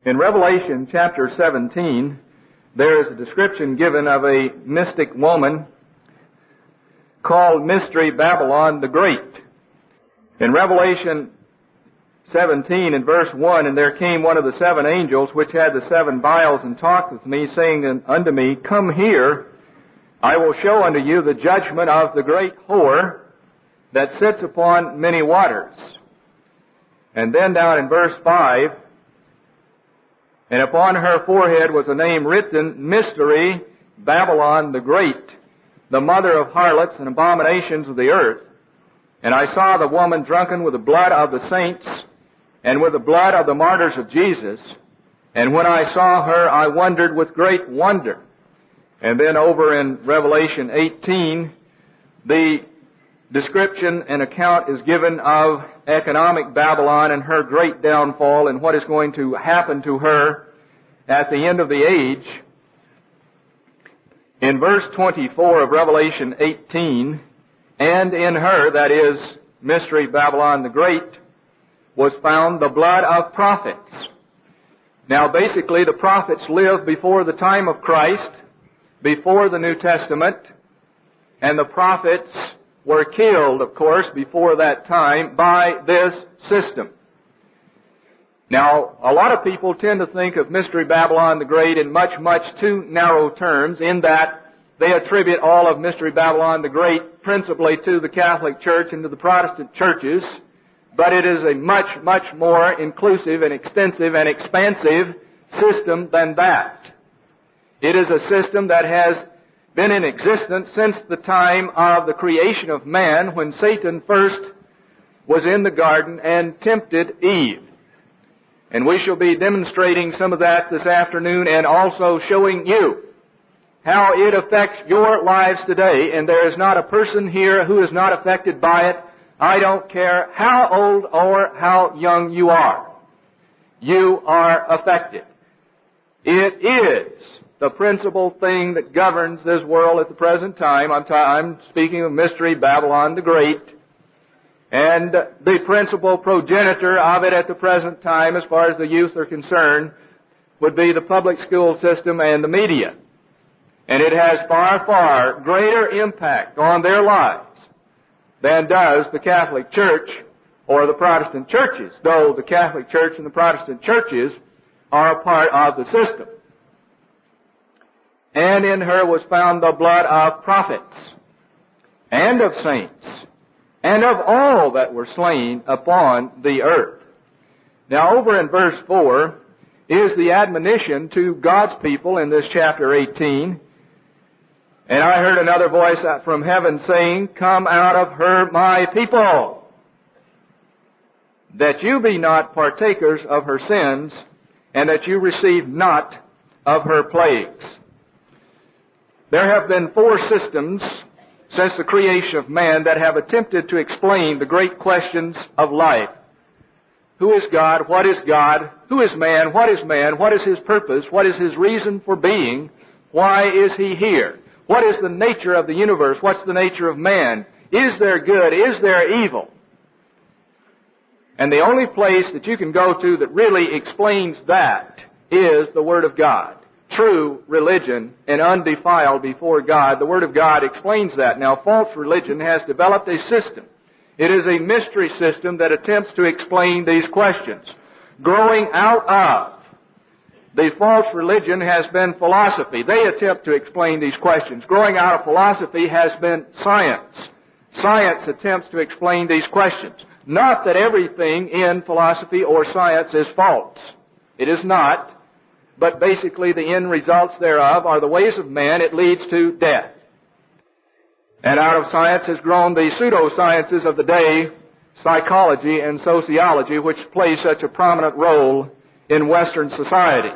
In Revelation chapter 17, there is a description given of a mystic woman called Mystery Babylon the Great. In Revelation 17 and verse 1, "And there came one of the seven angels which had the seven vials, and talked with me, saying unto me, Come here, I will show unto you the judgment of the great whore that sits upon many waters." And then down in verse 5, "And upon her forehead was a name written, Mystery Babylon the Great, the mother of harlots and abominations of the earth. And I saw the woman drunken with the blood of the saints, and with the blood of the martyrs of Jesus. And when I saw her, I wondered with great wonder." And then over in Revelation 18, the description and account is given of economic Babylon and her great downfall and what is going to happen to her at the end of the age. In verse 24 of Revelation 18, "And in her," that is, Mystery Babylon the Great, "was found the blood of prophets." Now basically the prophets lived before the time of Christ, before the New Testament, and the prophets were killed, of course, before that time by this system. Now, a lot of people tend to think of Mystery Babylon the Great in much, much too narrow terms, in that they attribute all of Mystery Babylon the Great principally to the Catholic Church and to the Protestant churches, but it is a much, much more inclusive and extensive and expansive system than that. It is a system that has been in existence since the time of the creation of man, when Satan first was in the garden and tempted Eve. And we shall be demonstrating some of that this afternoon, and also showing you how it affects your lives today. And there is not a person here who is not affected by it. I don't care how old or how young you are. You are affected. It is the principal thing that governs this world at the present time. I'm speaking of Mystery Babylon the Great. And the principal progenitor of it at the present time, as far as the youth are concerned, would be the public school system and the media. And it has far, far greater impact on their lives than does the Catholic Church or the Protestant churches, though the Catholic Church and the Protestant churches are a part of the system. "And in her was found the blood of prophets, and of saints, and of all that were slain upon the earth." Now over in verse 4 is the admonition to God's people in this chapter 18. "And I heard another voice from heaven saying, Come out of her, my people, that you be not partakers of her sins, and that you receive not of her plagues." There have been four systems since the creation of man that have attempted to explain the great questions of life. Who is God? What is God? Who is man? What is man? What is his purpose? What is his reason for being? Why is he here? What is the nature of the universe? What's the nature of man? Is there good? Is there evil? And the only place that you can go to that really explains that is the Word of God. True religion and undefiled before God. The Word of God explains that. Now, false religion has developed a system. It is a mystery system that attempts to explain these questions. Growing out of the false religion has been philosophy. They attempt to explain these questions. Growing out of philosophy has been science. Science attempts to explain these questions. Not that everything in philosophy or science is false. It is not. But basically the end results thereof are the ways of man. It leads to death. And out of science has grown the pseudosciences of the day, psychology and sociology, which play such a prominent role in Western society.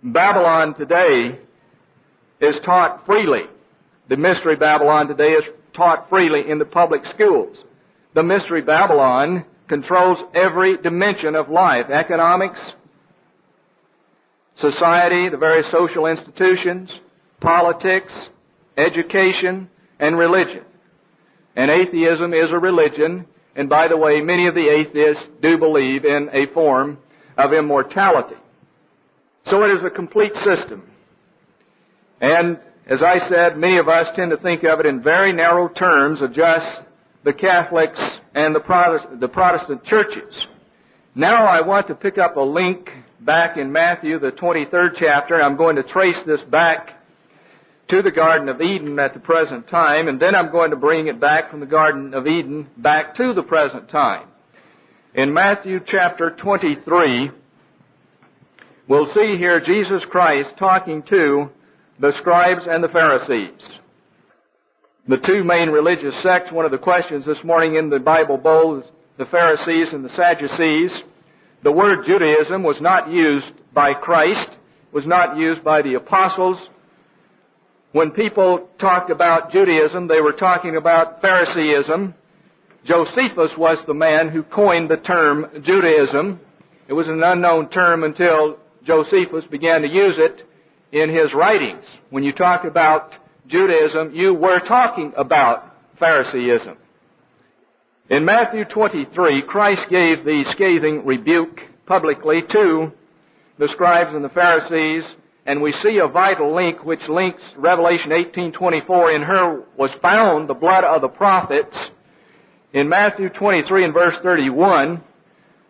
Babylon today is taught freely. The Mystery Babylon today is taught freely in the public schools. The Mystery Babylon controls every dimension of life: economics, society, the various social institutions, politics, education, and religion. And atheism is a religion, and by the way, many of the atheists do believe in a form of immortality. So it is a complete system. And as I said, many of us tend to think of it in very narrow terms of just the Catholics and the Protestant churches. Now I want to pick up a link back in Matthew, the 23rd chapter. I'm going to trace this back to the Garden of Eden at the present time, and then I'm going to bring it back from the Garden of Eden back to the present time. In Matthew chapter 23, we'll see here Jesus Christ talking to the scribes and the Pharisees. The two main religious sects. One of the questions this morning in the Bible Bowl is the Pharisees and the Sadducees. The word Judaism was not used by Christ, was not used by the apostles. When people talked about Judaism, they were talking about Phariseeism. Josephus was the man who coined the term Judaism. It was an unknown term until Josephus began to use it in his writings. When you talked about Judaism, you were talking about Phariseeism. In Matthew 23, Christ gave the scathing rebuke publicly to the scribes and the Pharisees, and we see a vital link which links Revelation 18:24. In her was found the blood of the prophets. In Matthew 23 and verse 31,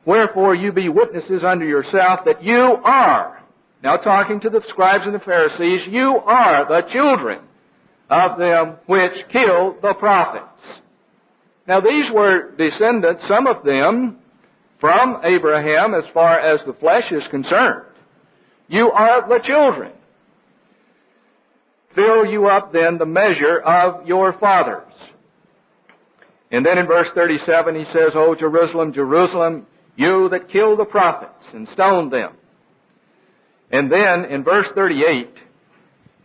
wherefore you be witnesses unto yourself that you are, now talking to the scribes and the Pharisees, you are the children of them which killed the prophets. Now these were descendants, some of them, from Abraham as far as the flesh is concerned. You are the children. Fill you up then the measure of your fathers. And then in verse 37 he says, O Jerusalem, Jerusalem, you that killed the prophets and stoned them. And then in verse 38,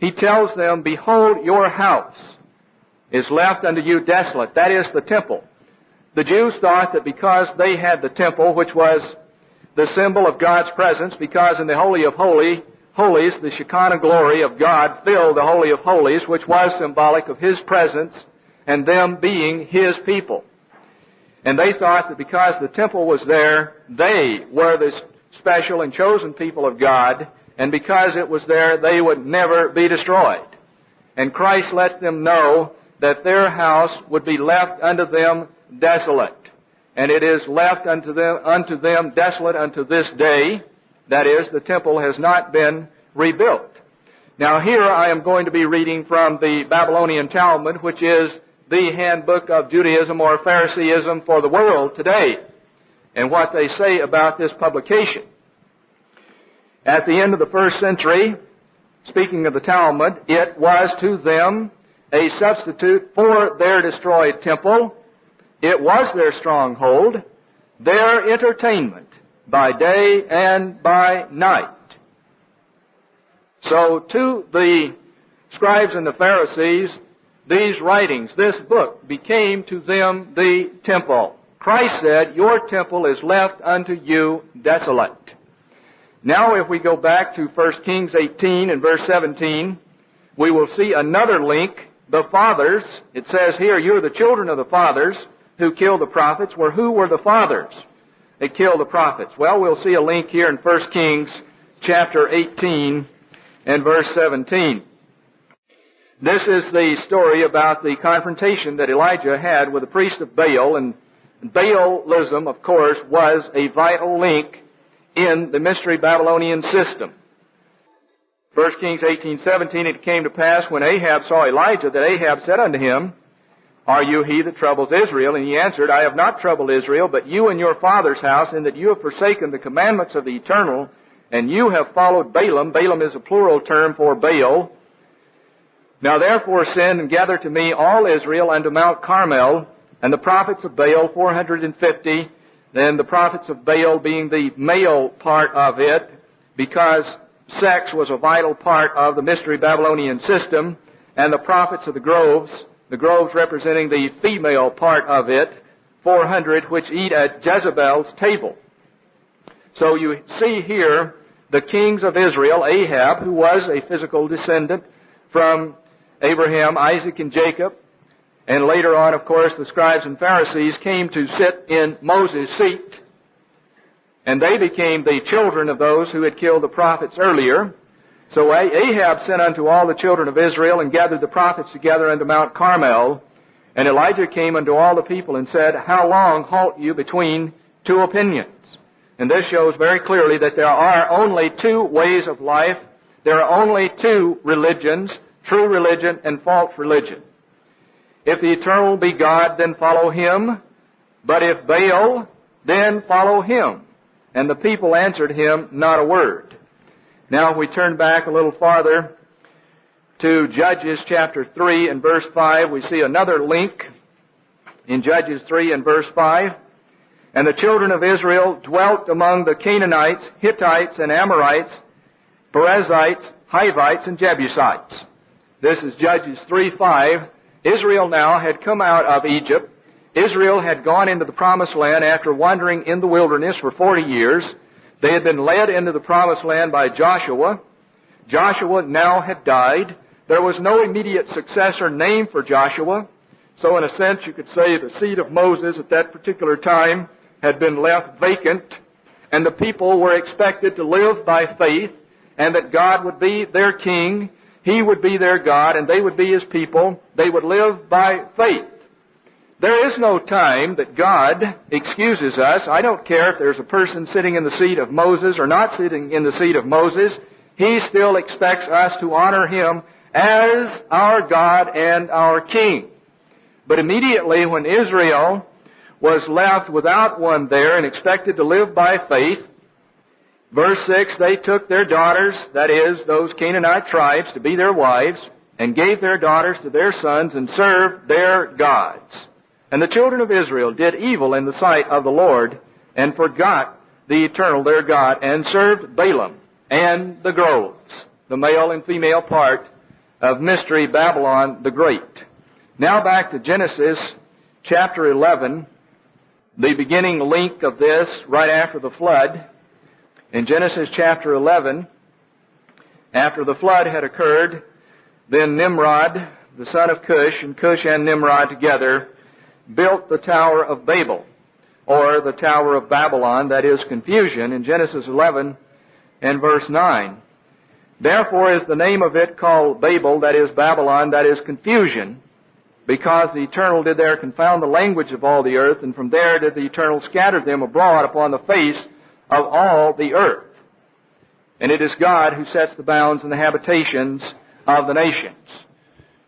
he tells them, behold, your house is left unto you desolate. That is the temple. The Jews thought that because they had the temple, which was the symbol of God's presence, because in the Holy of Holies, the Shekinah glory of God filled the Holy of Holies, which was symbolic of His presence and them being His people. And they thought that because the temple was there, they were the special and chosen people of God, and because it was there, they would never be destroyed. And Christ let them know that their house would be left unto them desolate. And it is left unto them desolate unto this day. That is, the temple has not been rebuilt. Now here I am going to be reading from the Babylonian Talmud, which is the handbook of Judaism or Phariseeism for the world today, and what they say about this publication. At the end of the first century, speaking of the Talmud, it was to them a substitute for their destroyed temple. It was their stronghold, their entertainment by day and by night. So to the scribes and the Pharisees, these writings, this book, became to them the temple. Christ said, your temple is left unto you desolate. Now if we go back to 1 Kings 18 and verse 17, we will see another link. The fathers, it says here, you are the children of the fathers who killed the prophets. Well, who were the fathers that killed the prophets? Well, we'll see a link here in 1 Kings chapter 18 and verse 17. This is the story about the confrontation that Elijah had with the priest of Baal, and Baalism, of course, was a vital link in the mystery Babylonian system. 1 Kings 18:17, it came to pass when Ahab saw Elijah that Ahab said unto him, are you he that troubles Israel? And he answered, I have not troubled Israel, but you and your father's house, in that you have forsaken the commandments of the Eternal, and you have followed Balaam. Balaam is a plural term for Baal. Now therefore send and gather to me all Israel unto Mount Carmel, and the prophets of Baal 450, then the prophets of Baal being the male part of it, because sex was a vital part of the mystery Babylonian system, and the prophets of the groves representing the female part of it, 400, which eat at Jezebel's table. So you see here the kings of Israel, Ahab, who was a physical descendant from Abraham, Isaac, and Jacob, and later on, of course, the scribes and Pharisees came to sit in Moses' seat. and they became the children of those who had killed the prophets earlier. So Ahab sent unto all the children of Israel, and gathered the prophets together unto Mount Carmel. And Elijah came unto all the people, and said, How long halt you between two opinions? And this shows very clearly that there are only two ways of life. There are only two religions, true religion and false religion. If the eternal be God, then follow him. But if Baal, then follow him. And the people answered him not a word. Now if we turn back a little farther to Judges chapter 3 and verse 5, we see another link in Judges 3 and verse 5. And the children of Israel dwelt among the Canaanites, Hittites, and Amorites, Perizzites, Hivites, and Jebusites. This is Judges 3:5. Israel now had come out of Egypt. Israel had gone into the Promised Land after wandering in the wilderness for 40 years. They had been led into the Promised Land by Joshua. Joshua now had died. There was no immediate successor named for Joshua. So in a sense, you could say the seat of Moses at that particular time had been left vacant, and the people were expected to live by faith, and that God would be their king, He would be their God, and they would be His people. They would live by faith. There is no time that God excuses us. I don't care if there's a person sitting in the seat of Moses or not sitting in the seat of Moses. He still expects us to honor Him as our God and our King. But immediately when Israel was left without one there and expected to live by faith, verse 6, they took their daughters, that is, those Canaanite tribes, to be their wives, and gave their daughters to their sons and served their gods. And the children of Israel did evil in the sight of the Lord, and forgot the Eternal their God, and served Balaam and the groves, the male and female part of Mystery Babylon the Great. Now back to Genesis chapter 11, the beginning link of this right after the flood. In Genesis chapter 11, after the flood had occurred, then Nimrod, the son of Cush, and Cush and Nimrod together built the Tower of Babel, or the Tower of Babylon, that is confusion, in Genesis 11 and verse 9. Therefore is the name of it called Babel, that is Babylon, that is confusion, because the Eternal did there confound the language of all the earth, and from there did the Eternal scatter them abroad upon the face of all the earth. And it is God who sets the bounds and the habitations of the nations.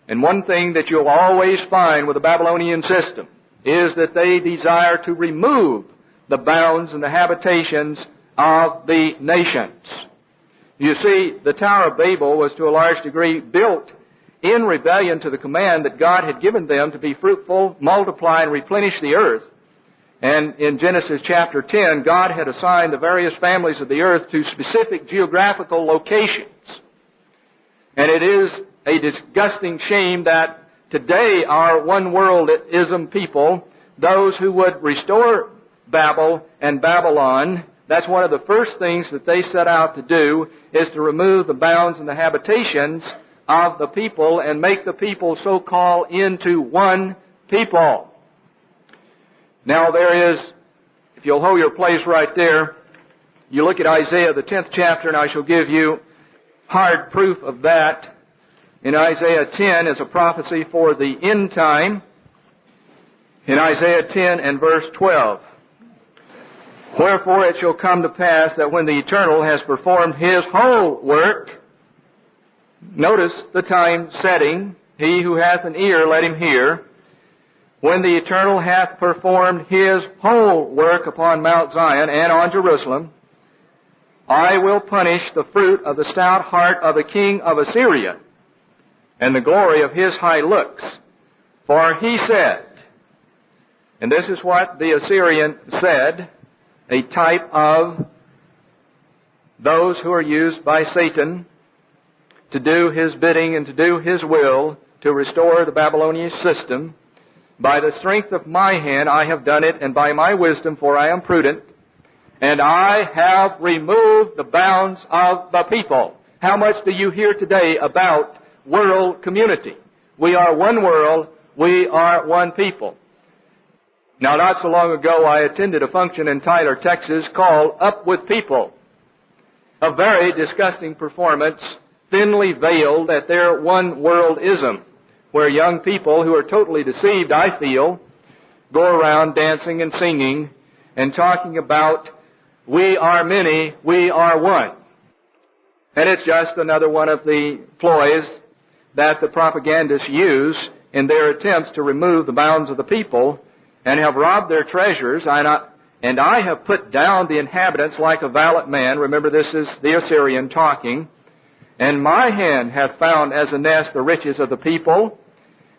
And one thing that you'll always find with the Babylonian system is that they desire to remove the bounds and the habitations of the nations. You see, the Tower of Babel was to a large degree built in rebellion to the command that God had given them to be fruitful, multiply, and replenish the earth. And in Genesis chapter 10, God had assigned the various families of the earth to specific geographical locations. And it is a disgusting shame that today our one-worldism people, those who would restore Babel and Babylon, that's one of the first things that they set out to do, is to remove the bounds and the habitations of the people and make the people so-called into one people. Now there is, if you'll hold your place right there, you look at Isaiah the 10th chapter, and I shall give you hard proof of that. In Isaiah 10 is a prophecy for the end time. In Isaiah 10 and verse 12, Wherefore it shall come to pass that when the Eternal has performed His whole work, notice the time setting, he who hath an ear, let him hear. When the Eternal hath performed His whole work upon Mount Zion and on Jerusalem, I will punish the fruit of the stout heart of the king of Assyria, and the glory of his high looks. For he said, and this is what the Assyrian said, a type of those who are used by Satan to do his bidding and to do his will to restore the Babylonian system. By the strength of my hand I have done it, and by my wisdom, for I am prudent, and I have removed the bounds of the people. How much do you hear today about world community? We are one world, we are one people. Now, not so long ago, I attended a function in Tyler, Texas called Up with People. A very disgusting performance, thinly veiled at their one-worldism, where young people who are totally deceived, I feel, go around dancing and singing and talking about, we are many, we are one. And it's just another one of the ploys that the propagandists use in their attempts to remove the bounds of the people and have robbed their treasures. And I have put down the inhabitants like a valiant man. Remember, this is the Assyrian talking. And my hand hath found as a nest the riches of the people.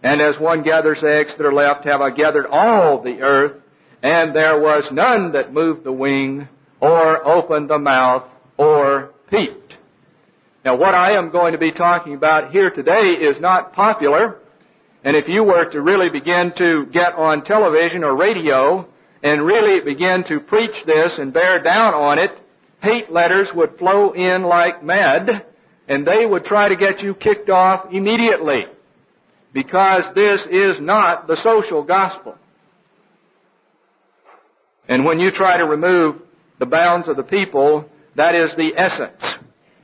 And as one gathers eggs that are left, have I gathered all the earth. And there was none that moved the wing, or opened the mouth, or peeped. Now, what I am going to be talking about here today is not popular. And if you were to really begin to get on television or radio and really begin to preach this and bear down on it, hate letters would flow in like mad, and they would try to get you kicked off immediately, because this is not the social gospel. And when you try to remove the bounds of the people, that is the essence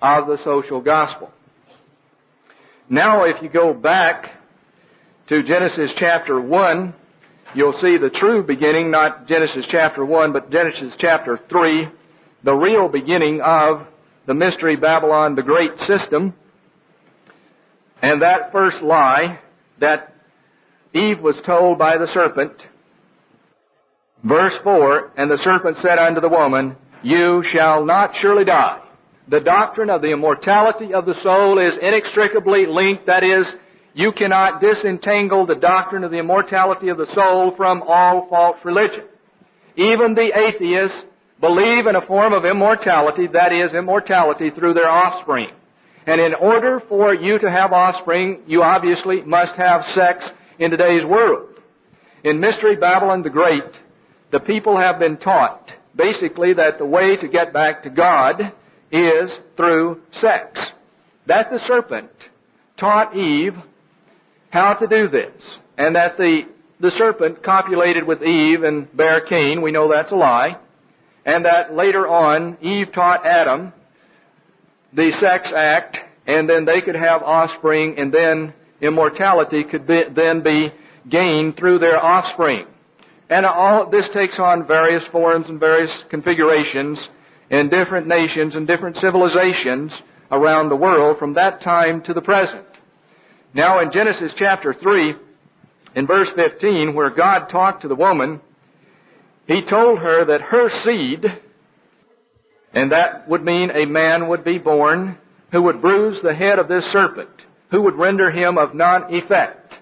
of the social gospel. Now, if you go back to Genesis chapter 1, you'll see the true beginning, not Genesis chapter 1, but Genesis chapter 3, the real beginning of the Mystery Babylon the Great system. And that first lie that Eve was told by the serpent, verse 4, and the serpent said unto the woman, you shall not surely die. The doctrine of the immortality of the soul is inextricably linked. That is, you cannot disentangle the doctrine of the immortality of the soul from all false religion. Even the atheists believe in a form of immortality, that is, immortality through their offspring. And in order for you to have offspring, you obviously must have sex in today's world. In Mystery Babylon the Great, the people have been taught, basically, that the way to get back to God is through sex. That the serpent taught Eve how to do this, and that the serpent copulated with Eve and bare Cain. We know that's a lie. And that later on, Eve taught Adam the sex act, and then they could have offspring, and then immortality could then be gained through their offspring. And all this takes on various forms and various configurations in different nations and different civilizations around the world from that time to the present. Now, in Genesis chapter 3, in verse 15, where God talked to the woman, He told her that her seed, and that would mean a man would be born who would bruise the head of this serpent, who would render him of none effect.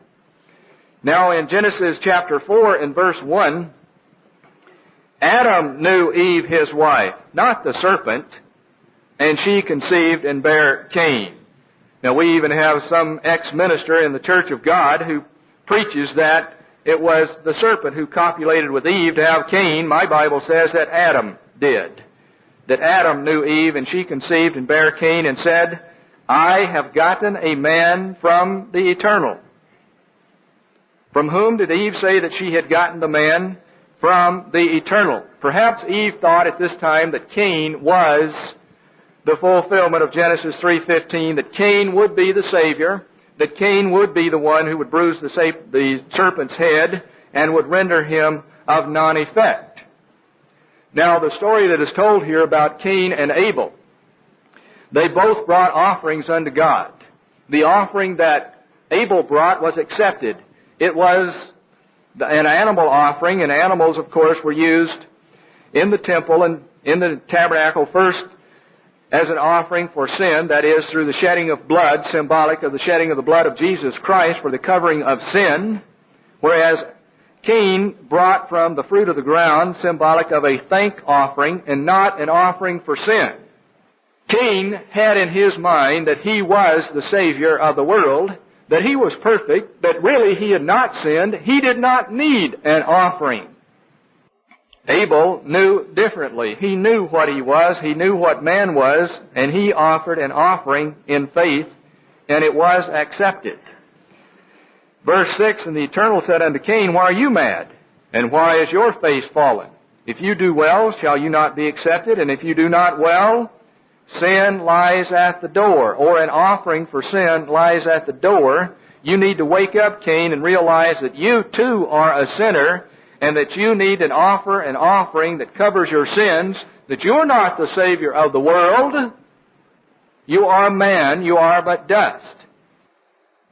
Now, in Genesis chapter 4, in verse 1, Adam knew Eve his wife, not the serpent, and she conceived and bare Cain. Now, we even have some ex-minister in the Church of God who preaches that it was the serpent who copulated with Eve to have Cain. My Bible says that Adam did. That Adam knew Eve, and she conceived and bare Cain, and said, I have gotten a man from the eternal. From whom did Eve say that she had gotten the man? From the eternal. Perhaps Eve thought at this time that Cain was the fulfillment of Genesis 3:15, that Cain would be the Savior, that Cain would be the one who would bruise the serpent's head and would render him of non-effect. Now, the story that is told here about Cain and Abel, they both brought offerings unto God. The offering that Abel brought was accepted. It was an animal offering, and animals, of course, were used in the temple and in the tabernacle first as an offering for sin, that is, through the shedding of blood, symbolic of the shedding of the blood of Jesus Christ for the covering of sin, whereas Cain brought from the fruit of the ground, symbolic of a thank offering and not an offering for sin. Cain had in his mind that he was the Savior of the world, that he was perfect, that really he had not sinned. He did not need an offering. Abel knew differently. He knew what he was. He knew what man was, and he offered an offering in faith, and it was accepted. Verse 6, and the Eternal said unto Cain, why are you mad? And why is your face fallen? If you do well, shall you not be accepted? And if you do not well, sin lies at the door, or an offering for sin lies at the door. You need to wake up, Cain, and realize that you too are a sinner, and that you need an offering that covers your sins, that you're not the Savior of the world. You are a man, you are but dust.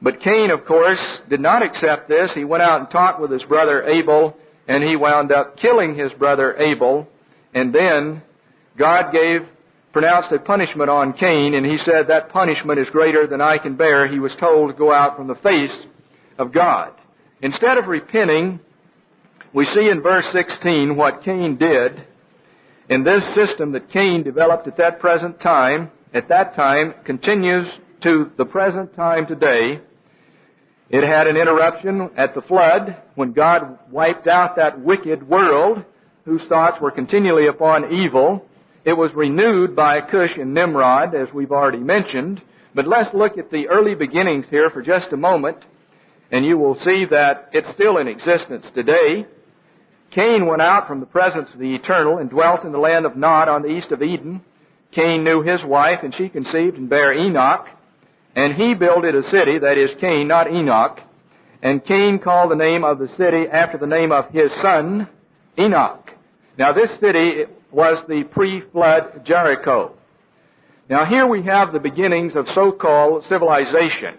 But Cain, of course, did not accept this. He went out and talked with his brother Abel, and he wound up killing his brother Abel. And then God pronounced a punishment on Cain, and he said, that punishment is greater than I can bear. He was told to go out from the face of God. Instead of repenting, we see in verse 16 what Cain did. And this system that Cain developed at that time, continues to the present time today. It had an interruption at the flood when God wiped out that wicked world whose thoughts were continually upon evil. It was renewed by Cush and Nimrod, as we've already mentioned. But let's look at the early beginnings here for just a moment, and you will see that it's still in existence today. Cain went out from the presence of the Eternal and dwelt in the land of Nod on the east of Eden. Cain knew his wife, and she conceived and bare Enoch. And he builded a city, that is Cain, not Enoch. And Cain called the name of the city after the name of his son, Enoch. Now this city was the pre-flood Jericho. Now here we have the beginnings of so-called civilization.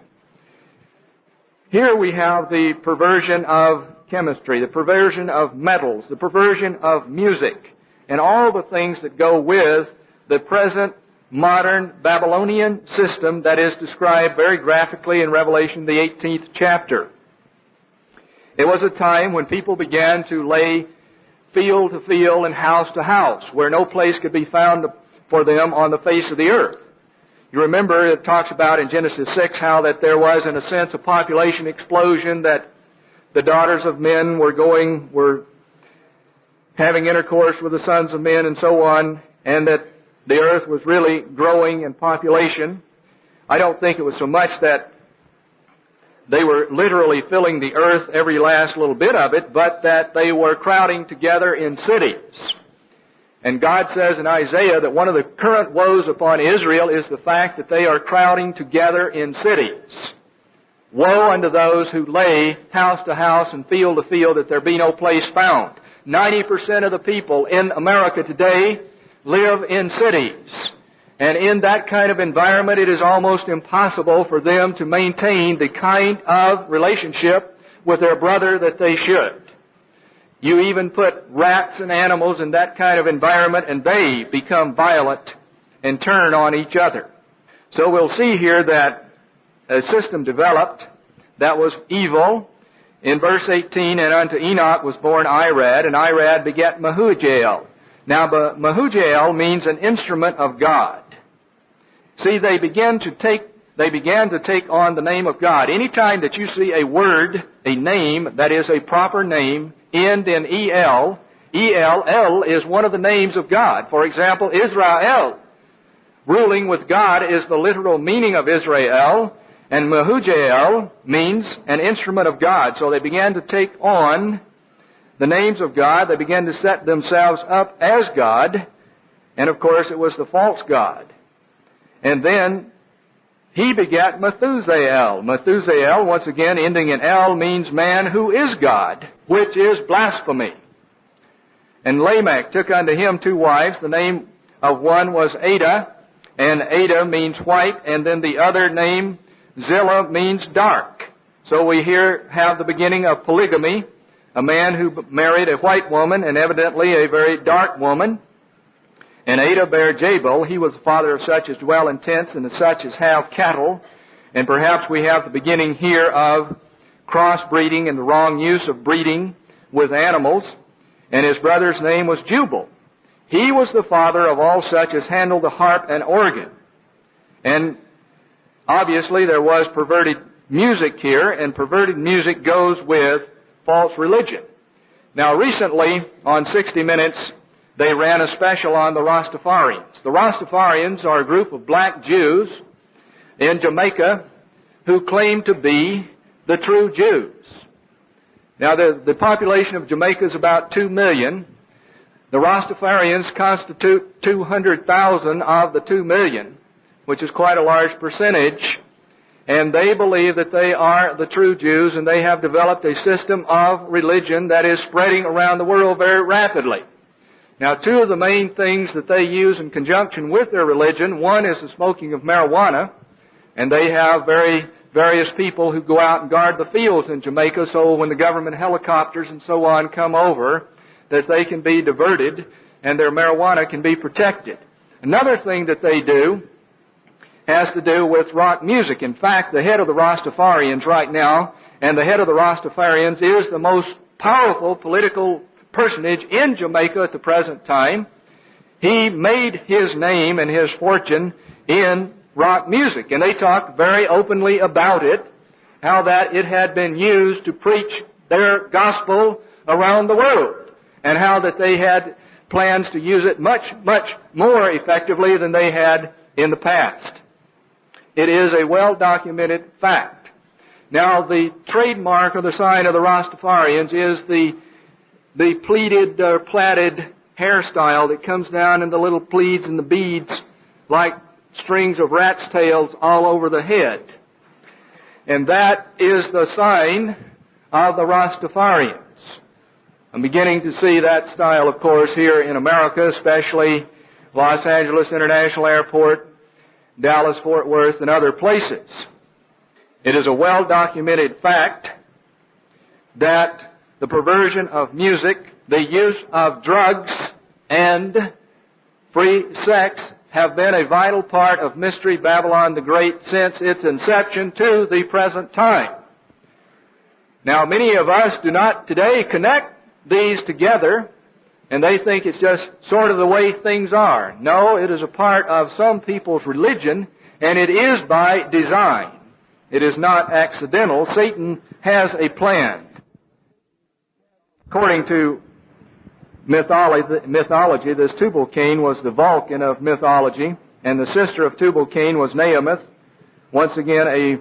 Here we have the perversion of chemistry, the perversion of metals, the perversion of music, and all the things that go with the present modern Babylonian system that is described very graphically in Revelation, the 18th chapter. It was a time when people began to lay field to field and house to house, where no place could be found for them on the face of the earth. You remember it talks about in Genesis 6 how that there was, in a sense, a population explosion, that the daughters of men were having intercourse with the sons of men and so on, and that the earth was really growing in population. I don't think it was so much that they were literally filling the earth, every last little bit of it, but that they were crowding together in cities. And God says in Isaiah that one of the current woes upon Israel is the fact that they are crowding together in cities. Woe unto those who lay house to house and field to field, that there be no place found. 90% of the people in America today live in cities. And in that kind of environment, it is almost impossible for them to maintain the kind of relationship with their brother that they should. You even put rats and animals in that kind of environment, and they become violent and turn on each other. So we'll see here that a system developed that was evil. In verse 18, and unto Enoch was born Irad, and Irad begat Mehujael. Now, Mehujael means an instrument of God. See, they began to take on the name of God. Anytime that you see a word, a name that is a proper name, end in El, El is one of the names of God. For example, Israel, ruling with God, is the literal meaning of Israel, and Mehujael means an instrument of God. So they began to take on the names of God. They began to set themselves up as God, and of course it was the false God. And then he begat Methusael. Methusael, once again ending in El, means man who is God, which is blasphemy. And Lamech took unto him 2 wives. The name of one was Ada, and Ada means white, and then the other name, Zillah, means dark. So we here have the beginning of polygamy, a man who married a white woman, and evidently a very dark woman. And Ada bare Jabal. He was the father of such as dwell in tents, and of such as have cattle. And perhaps we have the beginning here of crossbreeding and the wrong use of breeding with animals. And his brother's name was Jubal. He was the father of all such as handle the harp and organ. And obviously there was perverted music here, and perverted music goes with false religion. Now recently, on 60 Minutes, they ran a special on the Rastafarians. The Rastafarians are a group of black Jews in Jamaica who claim to be the true Jews. Now, the population of Jamaica is about 2 million. The Rastafarians constitute 200,000 of the 2 million, which is quite a large percentage. And they believe that they are the true Jews, and they have developed a system of religion that is spreading around the world very rapidly. Now, two of the main things that they use in conjunction with their religion, one is the smoking of marijuana, and they have various people who go out and guard the fields in Jamaica, so when the government helicopters and so on come over, that they can be diverted and their marijuana can be protected. Another thing that they do has to do with rock music. In fact, the head of the Rastafarians right now, and the head of the Rastafarians is the most powerful political personage in Jamaica at the present time. He made his name and his fortune in rock music, and they talked very openly about it, how that it had been used to preach their gospel around the world, and how that they had plans to use it much, much more effectively than they had in the past. It is a well-documented fact. Now, the trademark or the sign of the Rastafarians is the pleated or plaited hairstyle that comes down in the little pleats and the beads like strings of rat's tails all over the head. And that is the sign of the Rastafarians. I'm beginning to see that style, of course, here in America, especially Los Angeles International Airport, Dallas, Fort Worth, and other places. It is a well-documented fact that the perversion of music, the use of drugs, and free sex have been a vital part of Mystery Babylon the Great since its inception to the present time. Now, many of us do not today connect these together, and they think it's just sort of the way things are. No, it is a part of some people's religion, and it is by design. It is not accidental. Satan has a plan. According to mythology, this Tubal-Cain was the Vulcan of mythology, and the sister of Tubal-Cain was Naamith, once again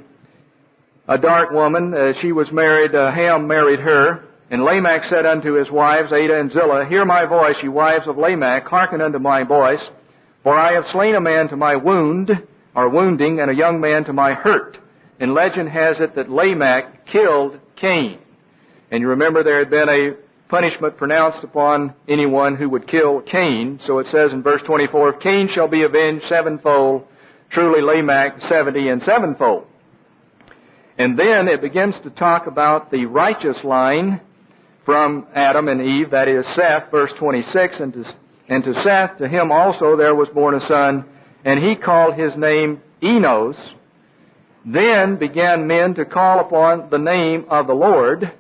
a dark woman. She was married, Ham married her. And Lamech said unto his wives, Ada and Zillah, Hear my voice, ye wives of Lamech, hearken unto my voice, for I have slain a man to my wound, or wounding, and a young man to my hurt. And legend has it that Lamech killed Cain. And you remember there had been a punishment pronounced upon anyone who would kill Cain. So it says in verse 24, Cain shall be avenged sevenfold, truly Lamech 70 and sevenfold. And then it begins to talk about the righteous line from Adam and Eve, that is Seth, verse 26, and to Seth, to him also there was born a son, and he called his name Enos. Then began men to call upon the name of the Lord,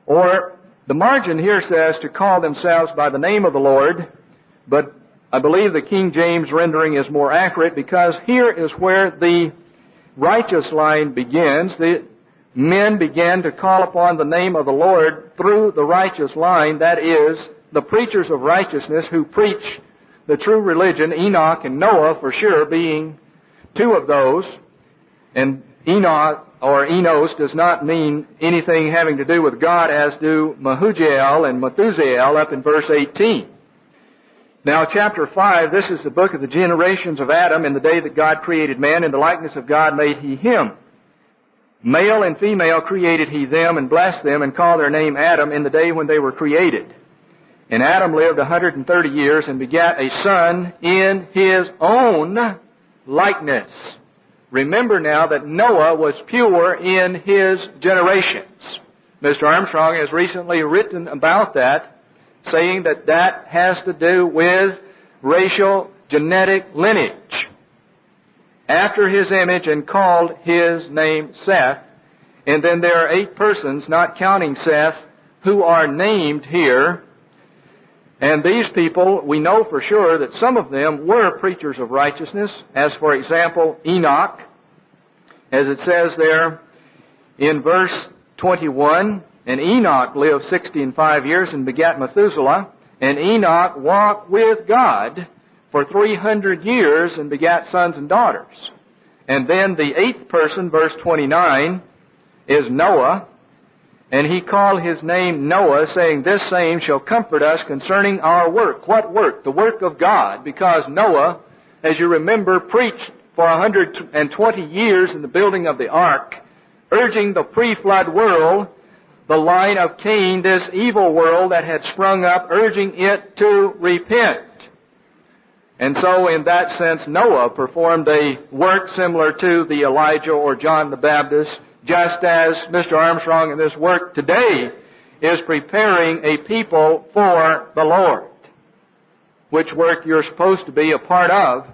or the margin here says to call themselves by the name of the Lord, but I believe the King James rendering is more accurate, because here is where the righteous line begins. The men began to call upon the name of the Lord through the righteous line, that is, the preachers of righteousness who preach the true religion, Enoch and Noah for sure being two of those. And Enoch or Enos does not mean anything having to do with God, as do Mehujael and Methusael up in verse 18. Now, chapter 5, this is the book of the generations of Adam. In the day that God created man, in the likeness of God made he him. Male and female created he them, and blessed them, and called their name Adam in the day when they were created. And Adam lived 130 years, and begat a son in his own likeness. Remember now that Noah was pure in his generations. Mr. Armstrong has recently written about that, saying that that has to do with racial genetic lineage. After his image, and called his name Seth. And then there are 8 persons, not counting Seth, who are named here. And these people, we know for sure that some of them were preachers of righteousness, as for example, Enoch, as it says there in verse 21, and Enoch lived 60 and 5 years and begat Methuselah, and Enoch walked with God for 300 years and begat sons and daughters. And then the 8th person, verse 29, is Noah. And he called his name Noah, saying, This same shall comfort us concerning our work. What work? The work of God. Because Noah, as you remember, preached for 120 years in the building of the ark, urging the pre-flood world, the line of Cain, this evil world that had sprung up, urging it to repent. And so in that sense, Noah performed a work similar to the Elijah or John the Baptist, just as Mr. Armstrong in this work today is preparing a people for the Lord, which work you're supposed to be a part of,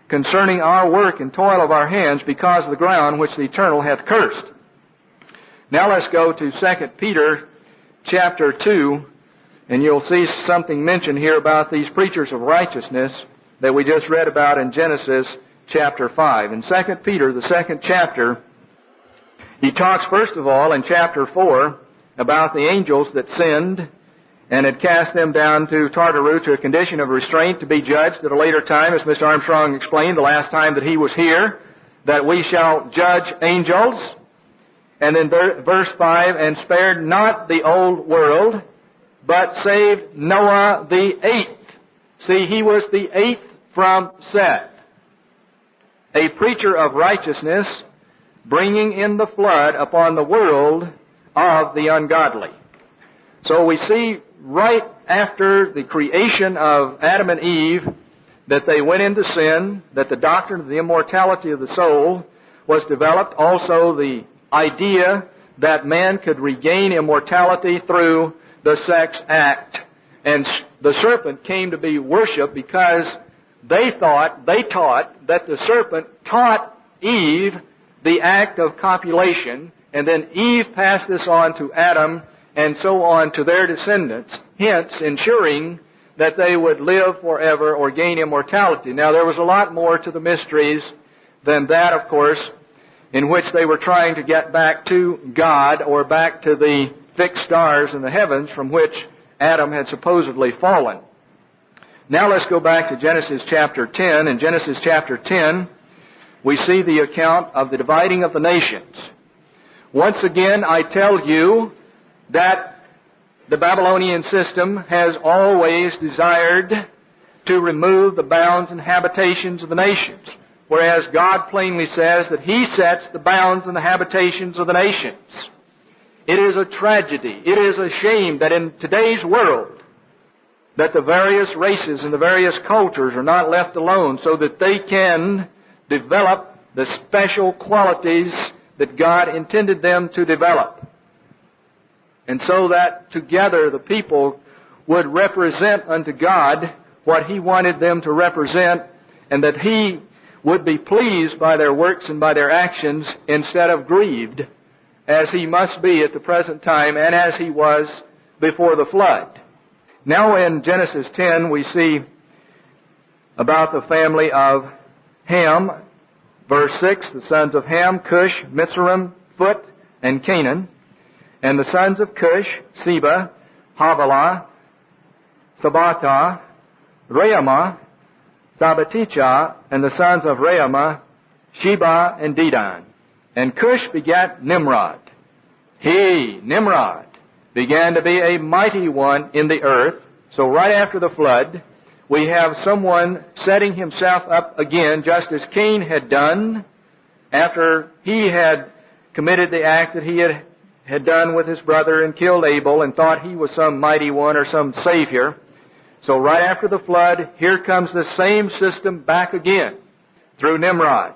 concerning our work and toil of our hands, because of the ground which the Eternal hath cursed. Now let's go to 2 Peter chapter 2, and you'll see something mentioned here about these preachers of righteousness that we just read about in Genesis chapter 5. In 2 Peter, the 2nd chapter, he talks first of all in chapter 4 about the angels that sinned and had cast them down to Tartarus to a condition of restraint to be judged at a later time, as Mr. Armstrong explained the last time that he was here, that we shall judge angels. And then verse 5, and spared not the old world, but saved Noah the eighth. See, he was the eighth from Seth, a preacher of righteousness, bringing in the flood upon the world of the ungodly. So we see right after the creation of Adam and Eve that they went into sin, that the doctrine of the immortality of the soul was developed, also the idea that man could regain immortality through the sex act. And the serpent came to be worshipped because they taught that the serpent taught Eve the act of copulation, and then Eve passed this on to Adam and so on to their descendants, hence ensuring that they would live forever or gain immortality. Now, there was a lot more to the mysteries than that, of course, in which they were trying to get back to God or back to the fixed stars in the heavens from which Adam had supposedly fallen. Now let's go back to Genesis chapter 10. In Genesis chapter 10, we see the account of the dividing of the nations. Once again, I tell you that the Babylonian system has always desired to remove the bounds and habitations of the nations, whereas God plainly says that He sets the bounds and the habitations of the nations. It is a tragedy, it is a shame that in today's world that the various races and the various cultures are not left alone so that they can develop the special qualities that God intended them to develop. And so that together the people would represent unto God what He wanted them to represent, and that He would be pleased by their works and by their actions instead of grieved, as He must be at the present time and as He was before the flood. Now in Genesis 10 we see about the family of Ham. Verse 6, the sons of Ham, Cush, Mizraim, Phut, and Canaan. And the sons of Cush, Seba, Havilah, Sabata, Reumah, Sabaticha, and the sons of Reumah, Sheba, and Dedan. And Cush begat Nimrod. He, Nimrod, began to be a mighty one in the earth. So right after the flood, we have someone setting himself up again, just as Cain had done after he had committed the act that he had done with his brother and killed Abel and thought he was some mighty one or some savior. So right after the flood, here comes the same system back again through Nimrod.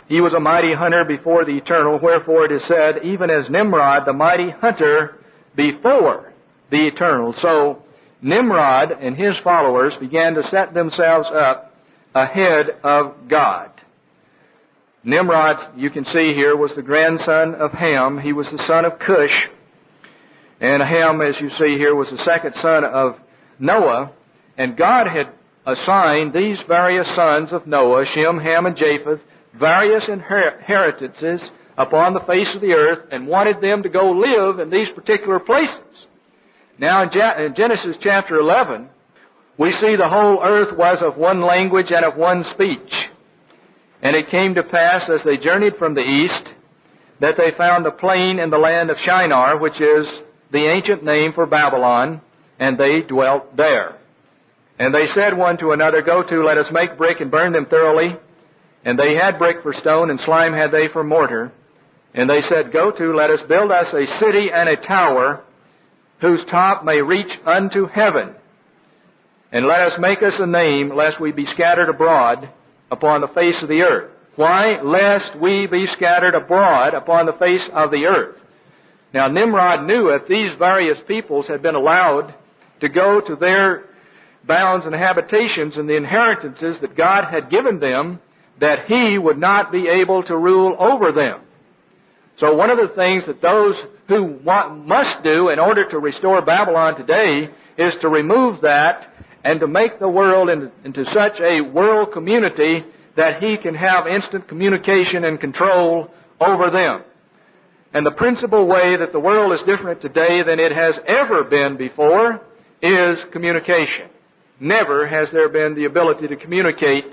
He was a mighty hunter before the Eternal, wherefore it is said, even as Nimrod, the mighty hunter before the Eternal. So Nimrod and his followers began to set themselves up ahead of God. Nimrod, you can see here, was the grandson of Ham. He was the son of Cush. And Ham, as you see here, was the second son of Noah. And God had assigned these various sons of Noah, Shem, Ham, and Japheth, various inheritances upon the face of the earth, and wanted them to go live in these particular places. Now in Genesis chapter 11, we see the whole earth was of one language and of one speech. And it came to pass, as they journeyed from the east, that they found a plain in the land of Shinar, which is the ancient name for Babylon, and they dwelt there. And they said one to another, Go to, let us make brick and burn them thoroughly. And they had brick for stone, and slime had they for mortar. And they said, Go to, let us build us a city and a tower, whose top may reach unto heaven. And let us make us a name, lest we be scattered abroad upon the face of the earth. Why? Lest we be scattered abroad upon the face of the earth. Now Nimrod knew if these various peoples had been allowed to go to their bounds and habitations and the inheritances that God had given them, that he would not be able to rule over them. So one of the things that those who must do in order to restore Babylon today is to remove that and to make the world into such a world community that he can have instant communication and control over them. And the principal way that the world is different today than it has ever been before is communication. Never has there been the ability to communicate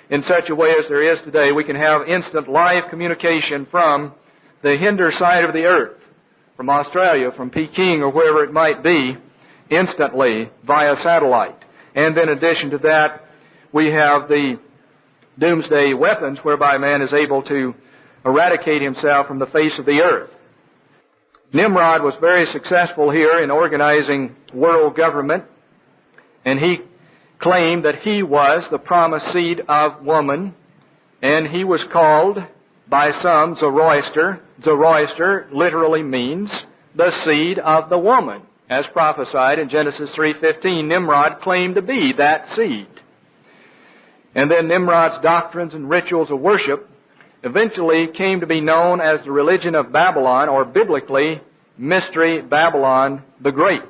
in such a way as there is today. We can have instant live communication from the hinder side of the earth, from Australia, from Peking, or wherever it might be, instantly via satellite. And in addition to that, we have the doomsday weapons whereby man is able to eradicate himself from the face of the earth. Nimrod was very successful here in organizing world government, and he claimed that he was the promised seed of woman, and he was called by some Zoroaster. Zoroaster literally means the seed of the woman. As prophesied in Genesis 3:15, Nimrod claimed to be that seed. And then Nimrod's doctrines and rituals of worship eventually came to be known as the religion of Babylon, or biblically, Mystery Babylon the Great.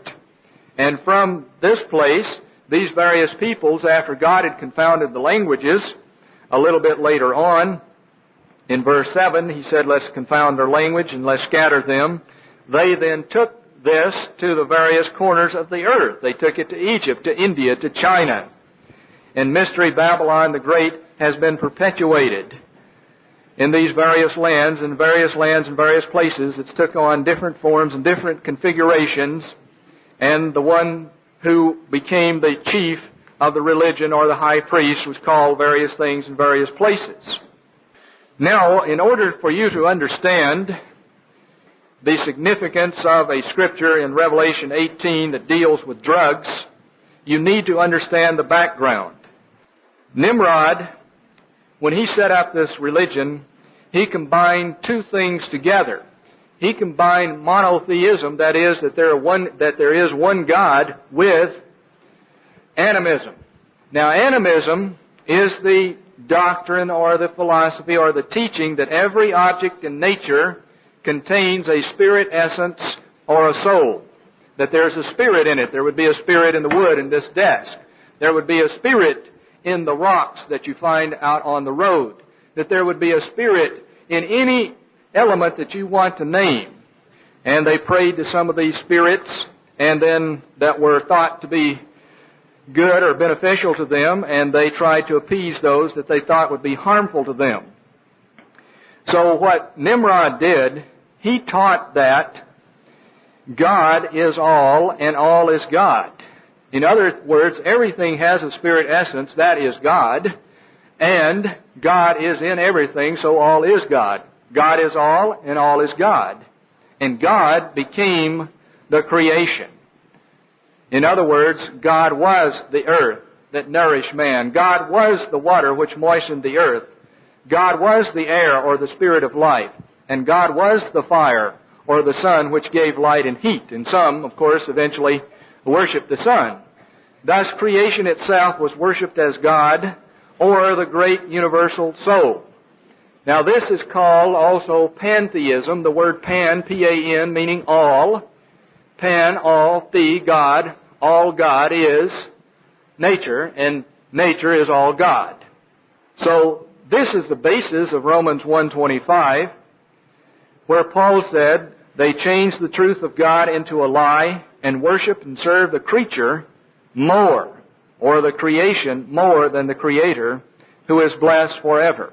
And from this place, these various peoples, after God had confounded the languages, a little bit later on, in verse 7, he said, Let's confound their language and let's scatter them. They then took this to the various corners of the earth. They took it to Egypt, to India, to China. And Mystery Babylon the Great has been perpetuated in these various lands and various places. It's took on different forms and different configurations, and the one who became the chief of the religion, or the high priest, was called various things in various places. Now, in order for you to understand the significance of a scripture in Revelation 18 that deals with drugs, you need to understand the background. Nimrod, when he set up this religion, he combined two things together. He combined monotheism, that is, that there is one God, with animism. Now, animism is the doctrine or the philosophy or the teaching that every object in nature contains a spirit essence or a soul. That there's a spirit in it. There would be a spirit in the wood in this desk. There would be a spirit in the rocks that you find out on the road. That there would be a spirit in any element that you want to name. And they prayed to some of these spirits, and then that were thought to be good or beneficial to them, and they tried to appease those that they thought would be harmful to them. So what Nimrod did, he taught that God is all and all is God. In other words, everything has a spirit essence, that is God, and God is in everything, so all is God. God is all and all is God. And God became the creation. In other words, God was the earth that nourished man. God was the water which moistened the earth. God was the air, or the spirit of life. And God was the fire, or the sun, which gave light and heat. And some, of course, eventually worshiped the sun. Thus, creation itself was worshipped as God, or the great universal soul. Now, this is called also pantheism. The word pan, P-A-N, meaning all. Pan, all, the, God. All God is nature, and nature is all God. So, this is the basis of Romans 1:25, where Paul said, they changed the truth of God into a lie and worship and serve the creature more, or the creation more than the Creator, who is blessed forever.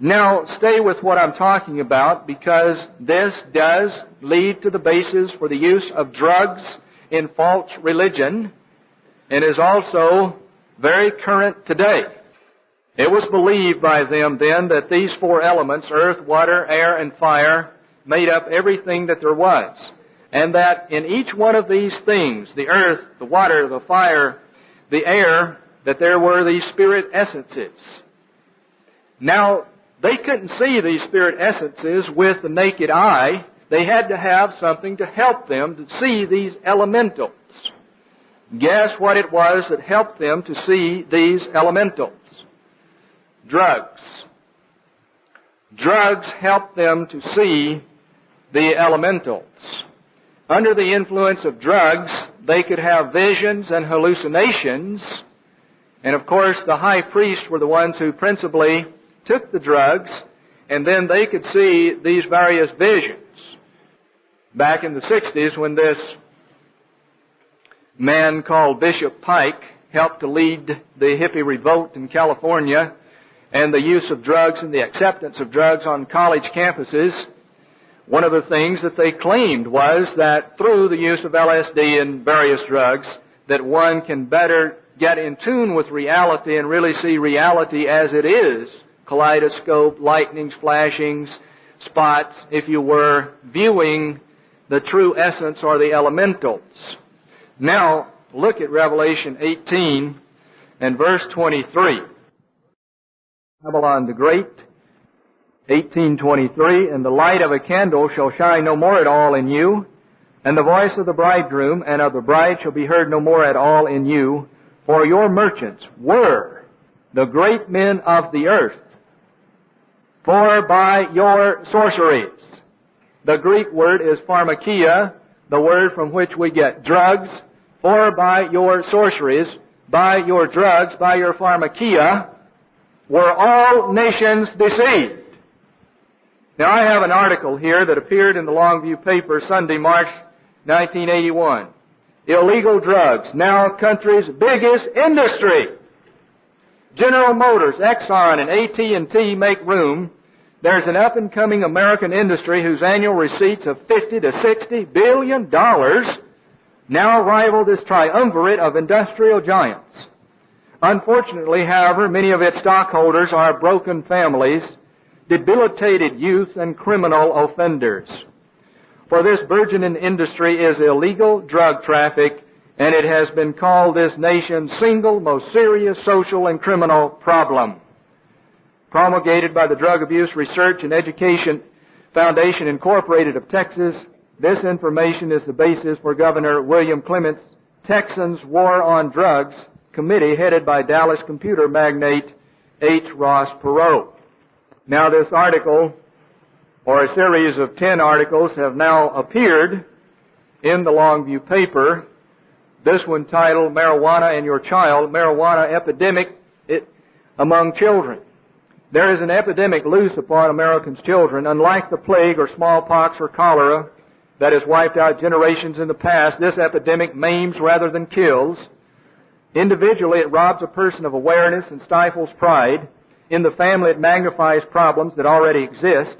Now, stay with what I'm talking about, because this does lead to the basis for the use of drugs in false religion, and is also very current today. It was believed by them then that these four elements, earth, water, air, and fire, made up everything that there was, and that in each one of these things, the earth, the water, the fire, the air, that there were these spirit essences. Now, they couldn't see these spirit essences with the naked eye. They had to have something to help them to see these elementals. Guess what it was that helped them to see these elementals? Drugs. Drugs helped them to see the elementals. Under the influence of drugs, they could have visions and hallucinations. And of course, the high priests were the ones who principally took the drugs, and then they could see these various visions. Back in the 60s, when this man called Bishop Pike helped to lead the hippie revolt in California, and the use of drugs and the acceptance of drugs on college campuses, one of the things that they claimed was that through the use of LSD and various drugs, that one can better get in tune with reality and really see reality as it is. Kaleidoscope, lightnings, flashings, spots, if you were viewing the true essence or the elementals. Now, look at Revelation 18 and verse 23. Babylon the Great, 18:23, and the light of a candle shall shine no more at all in you, and the voice of the bridegroom and of the bride shall be heard no more at all in you, for your merchants were the great men of the earth, for by your sorceries. The Greek word is pharmakia, the word from which we get drugs, for by your sorceries, by your drugs, by your pharmakia, were all nations deceived. Now, I have an article here that appeared in the Longview paper Sunday, March 1981. Illegal drugs, now country's biggest industry. General Motors, Exxon, and AT&T make room. There's an up-and-coming American industry whose annual receipts of $50 to $60 billion now rival this triumvirate of industrial giants. Unfortunately, however, many of its stockholders are broken families, debilitated youth, and criminal offenders. For this burgeoning industry is illegal drug traffic, and it has been called this nation's single most serious social and criminal problem. Promulgated by the Drug Abuse Research and Education Foundation Incorporated of Texas, this information is the basis for Governor William Clement's Texans' War on Drugs Committee, headed by Dallas computer magnate H. Ross Perot. Now, this article, or a series of 10 articles, have now appeared in the Longview paper. This one titled, Marijuana and Your Child, Marijuana Epidemic Among Children. There is an epidemic loose upon Americans' children. Unlike the plague or smallpox or cholera that has wiped out generations in the past, this epidemic maims rather than kills. Individually, it robs a person of awareness and stifles pride. In the family, it magnifies problems that already exist.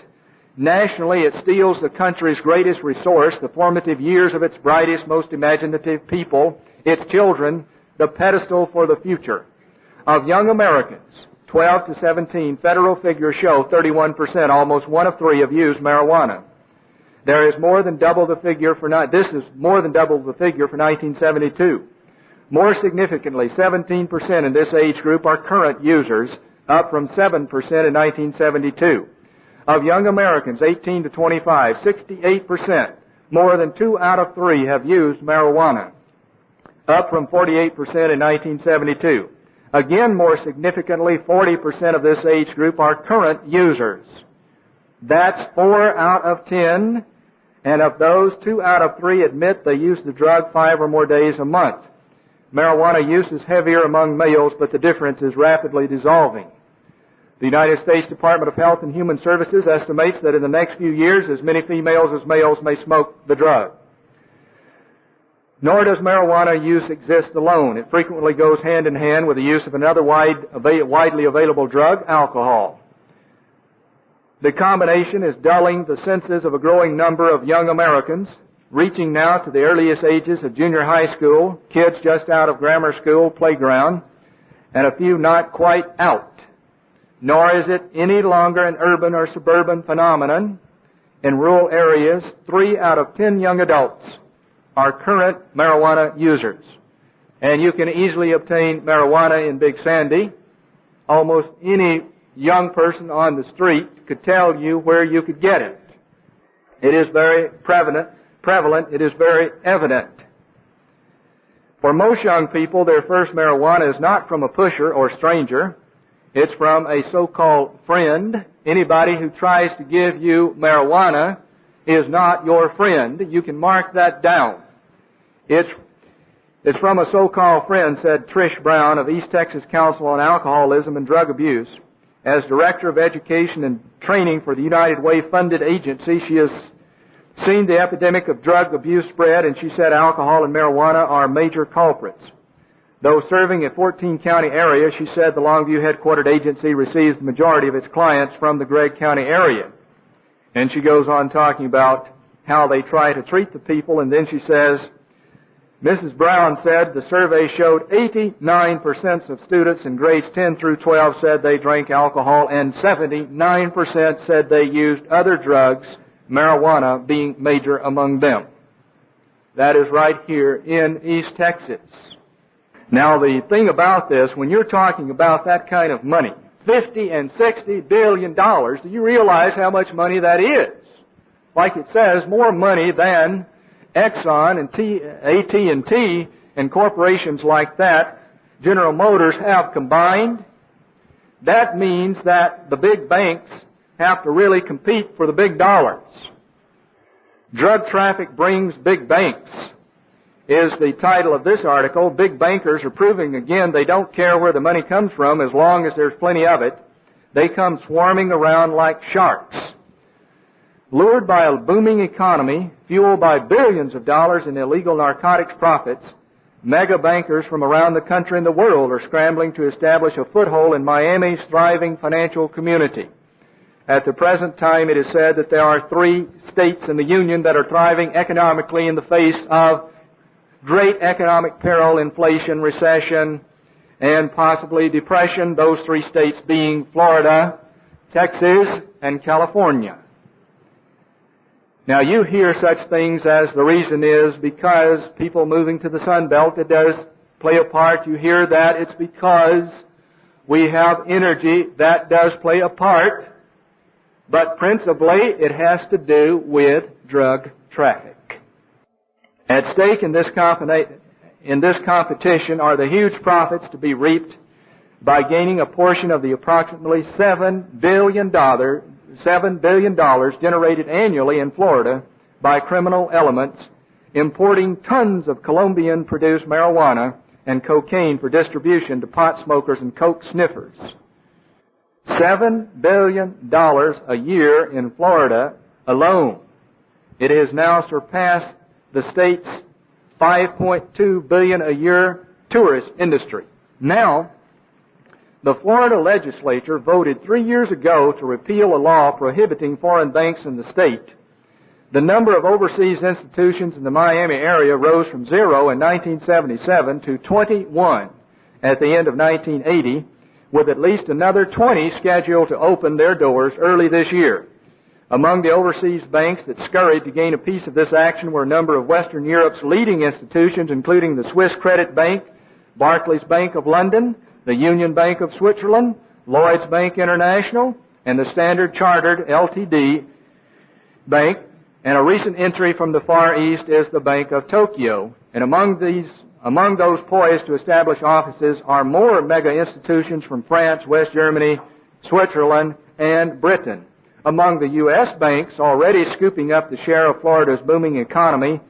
Nationally, it steals the country's greatest resource, the formative years of its brightest, most imaginative people, its children, the pedestal for the future. Of young Americans, 12 to 17, federal figures show 31%, almost one of three, have used marijuana. There is more than double the figure for, this is more than double the figure for 1972. More significantly, 17% in this age group are current users, up from 7% in 1972. Of young Americans 18 to 25, 68%, more than 2 out of 3 have used marijuana, up from 48% in 1972. Again, more significantly, 40% of this age group are current users. That's 4 out of 10, and of those, 2 out of 3 admit they use the drug 5 or more days a month. Marijuana use is heavier among males, but the difference is rapidly dissolving. The United States Department of Health and Human Services estimates that in the next few years, as many females as males may smoke the drug. Nor does marijuana use exist alone. It frequently goes hand in hand with the use of another widely available drug, alcohol. The combination is dulling the senses of a growing number of young Americans, reaching now to the earliest ages of junior high school, kids just out of grammar school playground, and a few not quite out. Nor is it any longer an urban or suburban phenomenon. In rural areas, 3 out of 10 young adults are current marijuana users. And you can easily obtain marijuana in Big Sandy. Almost any young person on the street could tell you where you could get it. It is very prevalent. It is very evident. For most young people, their first marijuana is not from a pusher or stranger. It's from a so-called friend. Anybody who tries to give you marijuana is not your friend. You can mark that down. It's from a so-called friend, said Trish Brown of East Texas Council on Alcoholism and Drug Abuse. As Director of Education and Training for the United Way funded agency, she has seen the epidemic of drug abuse spread, and she said alcohol and marijuana are major culprits. Though serving a 14-county area, she said the Longview headquartered agency receives the majority of its clients from the Gregg County area. And she goes on talking about how they try to treat the people, and then she says, Mrs. Brown said the survey showed 89% of students in grades 10 through 12 said they drank alcohol, and 79% said they used other drugs, marijuana being major among them. That is right here in East Texas. Now, the thing about this, when you're talking about that kind of money, $50 and $60 billion, do you realize how much money that is? Like it says, more money than Exxon and AT&T and corporations like that, General Motors, have combined. That means that the big banks have to really compete for the big dollars. Drug traffic brings big banks, is the title of this article. Big bankers are proving again they don't care where the money comes from as long as there's plenty of it. They come swarming around like sharks. Lured by a booming economy, fueled by billions of dollars in illegal narcotics profits, mega bankers from around the country and the world are scrambling to establish a foothold in Miami's thriving financial community. At the present time, it is said that there are 3 states in the Union that are thriving economically in the face of great economic peril, inflation, recession, and possibly depression, those 3 states being Florida, Texas, and California. Now, you hear such things as the reason is because people moving to the Sun Belt, it does play a part. You hear that it's because we have energy. That does play a part. But principally, it has to do with drug traffic. At stake in this competition are the huge profits to be reaped by gaining a portion of the approximately $7 billion generated annually in Florida by criminal elements importing tons of Colombian-produced marijuana and cocaine for distribution to pot smokers and coke sniffers. $7 billion a year in Florida alone. It has now surpassed the state's $5.2 billion a year tourist industry. Now, the Florida legislature voted 3 years ago to repeal a law prohibiting foreign banks in the state. The number of overseas institutions in the Miami area rose from 0 in 1977 to 21 at the end of 1980, with at least another 20 scheduled to open their doors early this year. Among the overseas banks that scurried to gain a piece of this action were a number of Western Europe's leading institutions, including the Swiss Credit Bank, Barclays Bank of London, the Union Bank of Switzerland, Lloyds Bank International, and the Standard Chartered Ltd. Bank. And a recent entry from the Far East is the Bank of Tokyo. And among those poised to establish offices are more mega institutions from France, West Germany, Switzerland, and Britain. Among the U.S. banks already scooping up the share of Florida's booming economy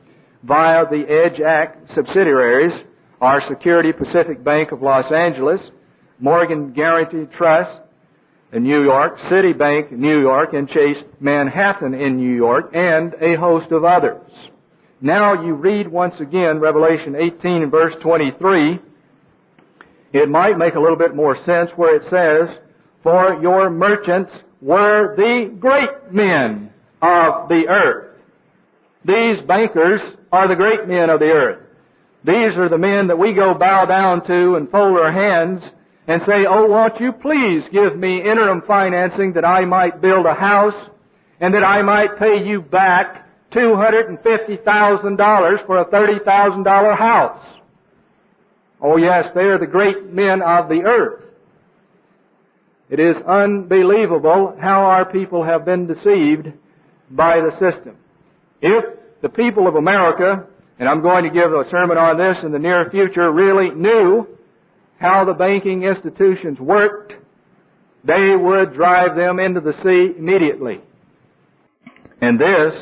via the EDGE Act subsidiaries are Security Pacific Bank of Los Angeles, Morgan Guaranty Trust in New York, Citibank in New York, and Chase Manhattan in New York, and a host of others. Now you read once again Revelation 18 and verse 23. It might make a little bit more sense where it says, "For your merchants were the great men of the earth. These bankers are the great men of the earth. These are the men that we go bow down to and fold our hands and say, "Oh, won't you please give me interim financing that I might build a house and that I might pay you back $250,000 for a $30,000 house." Oh yes, they are the great men of the earth. It is unbelievable how our people have been deceived by the system. If the people of America, and I'm going to give a sermon on this in the near future, really knew how the banking institutions worked, they would drive them into the sea immediately. And this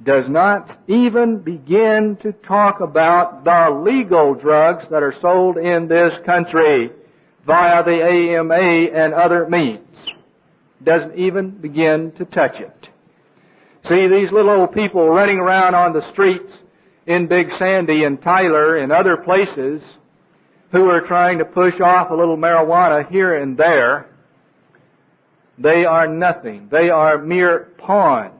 does not even begin to talk about the legal drugs that are sold in this country via the AMA and other means. Doesn't even begin to touch it. See, these little old people running around on the streets in Big Sandy and Tyler and other places who are trying to push off a little marijuana here and there, they are nothing. They are mere pawns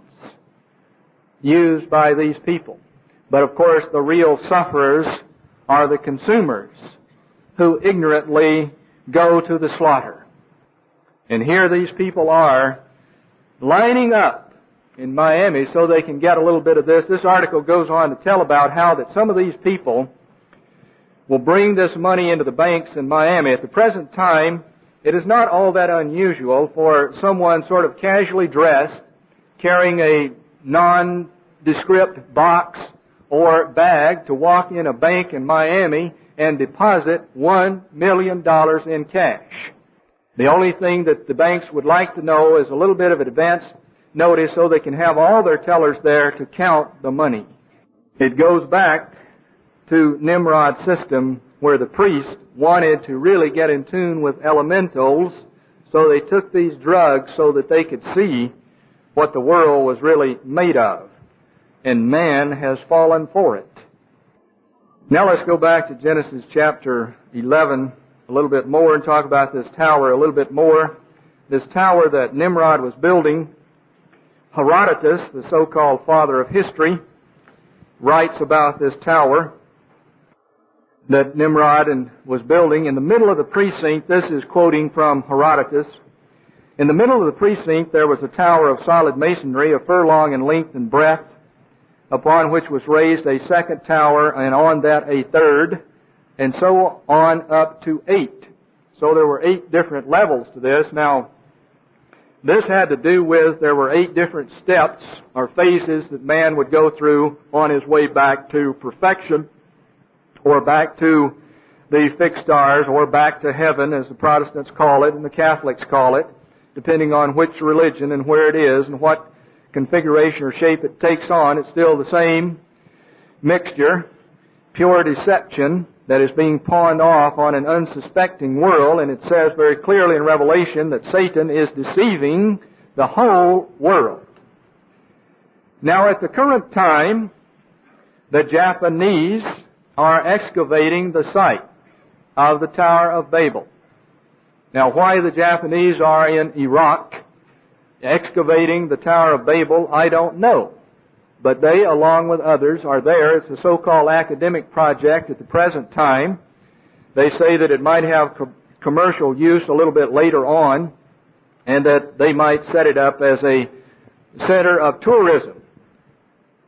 used by these people. But of course, the real sufferers are the consumers who ignorantly go to the slaughter. And here these people are lining up in Miami so they can get a little bit of this. This article goes on to tell about how that some of these people will bring this money into the banks in Miami. At the present time, it is not all that unusual for someone sort of casually dressed, carrying a nondescript box or bag to walk in a bank in Miami and deposit $1 million in cash. The only thing that the banks would like to know is a little bit of advance notice so they can have all their tellers there to count the money. It goes back to Nimrod's system where the priest wanted to really get in tune with elementals, so they took these drugs so that they could see what the world was really made of. And man has fallen for it. Now let's go back to Genesis chapter 11 a little bit more and talk about this tower a little bit more. This tower that Nimrod was building, Herodotus, the so-called father of history, writes about this tower that Nimrod was building in the middle of the precinct. This is quoting from Herodotus. In the middle of the precinct there was a tower of solid masonry, a furlong in length and breadth, upon which was raised a second tower, and on that a third, and so on up to 8. So there were 8 different levels to this. Now, this had to do with there were 8 different steps or phases that man would go through on his way back to perfection, or back to the fixed stars, or back to heaven, as the Protestants call it and the Catholics call it, depending on which religion and where it is and what configuration or shape it takes on. It's still the same mixture, pure deception that is being pawned off on an unsuspecting world, and it says very clearly in Revelation that Satan is deceiving the whole world. Now at the current time, the Japanese are excavating the site of the Tower of Babel. Now why the Japanese are in Iraq excavating the Tower of Babel, I don't know. But they, along with others, are there. It's a so-called academic project at the present time. They say that it might have commercial use a little bit later on, and that they might set it up as a center of tourism.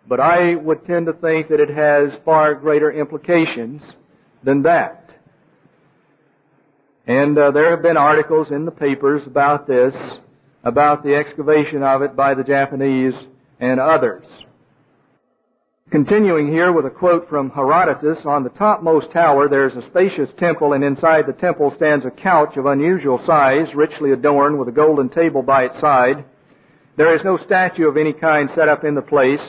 But I would tend to think that it has far greater implications than that. And there have been articles in the papers about this, about the excavation of it by the Japanese and others. Continuing here with a quote from Herodotus, on the topmost tower there is a spacious temple, and inside the temple stands a couch of unusual size, richly adorned with a golden table by its side. There is no statue of any kind set up in the place,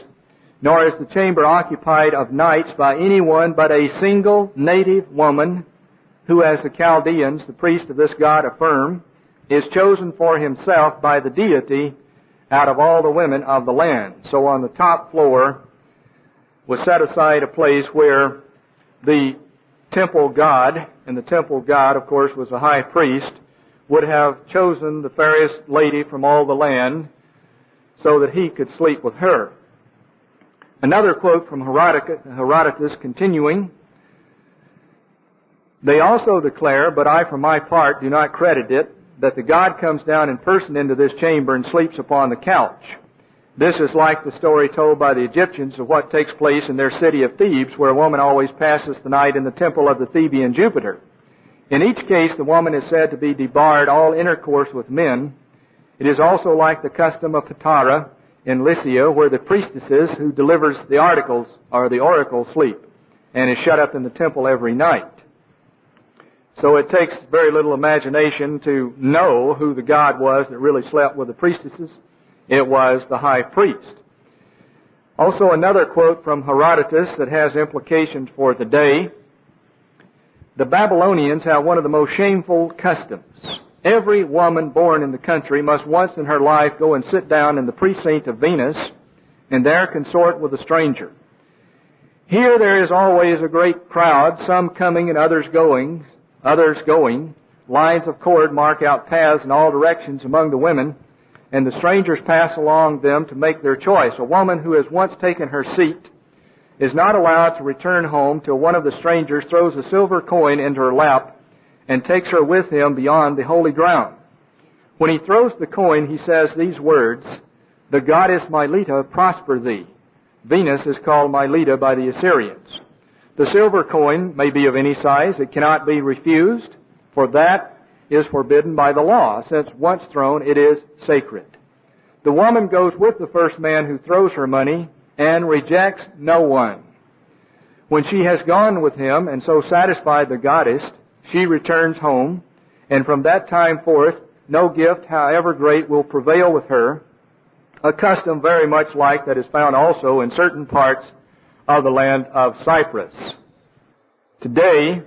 nor is the chamber occupied of nights by anyone but a single native woman, who, as the Chaldeans, the priest of this god, affirm, is chosen for himself by the deity out of all the women of the land. So on the top floor was set aside a place where the temple god, and the temple god, of course, was a high priest, would have chosen the fairest lady from all the land so that he could sleep with her. Another quote from Herodotus continuing, they also declare, but I for my part do not credit it, that the god comes down in person into this chamber and sleeps upon the couch. This is like the story told by the Egyptians of what takes place in their city of Thebes, where a woman always passes the night in the temple of the Theban Jupiter. In each case, the woman is said to be debarred all intercourse with men. It is also like the custom of Patara in Lycia, where the priestesses who delivers the articles or the oracle sleep and is shut up in the temple every night. So it takes very little imagination to know who the god was that really slept with the priestesses. It was the high priest. Also another quote from Herodotus that has implications for today. The Babylonians have one of the most shameful customs. Every woman born in the country must once in her life go and sit down in the precinct of Venus and there consort with a stranger. Here there is always a great crowd, some coming and others going. Lines of cord mark out paths in all directions among the women, and the strangers pass along them to make their choice. A woman who has once taken her seat is not allowed to return home till one of the strangers throws a silver coin into her lap and takes her with him beyond the holy ground. When he throws the coin, he says these words, "The goddess Mylitta prosper thee." Venus is called Mylitta by the Assyrians. The silver coin may be of any size. It cannot be refused, for that is forbidden by the law, since once thrown it is sacred. The woman goes with the first man who throws her money and rejects no one. When she has gone with him and so satisfied the goddess, she returns home, and from that time forth no gift, however great, will prevail with her, a custom very much like that is found also in certain parts of the land of Cyprus. Today,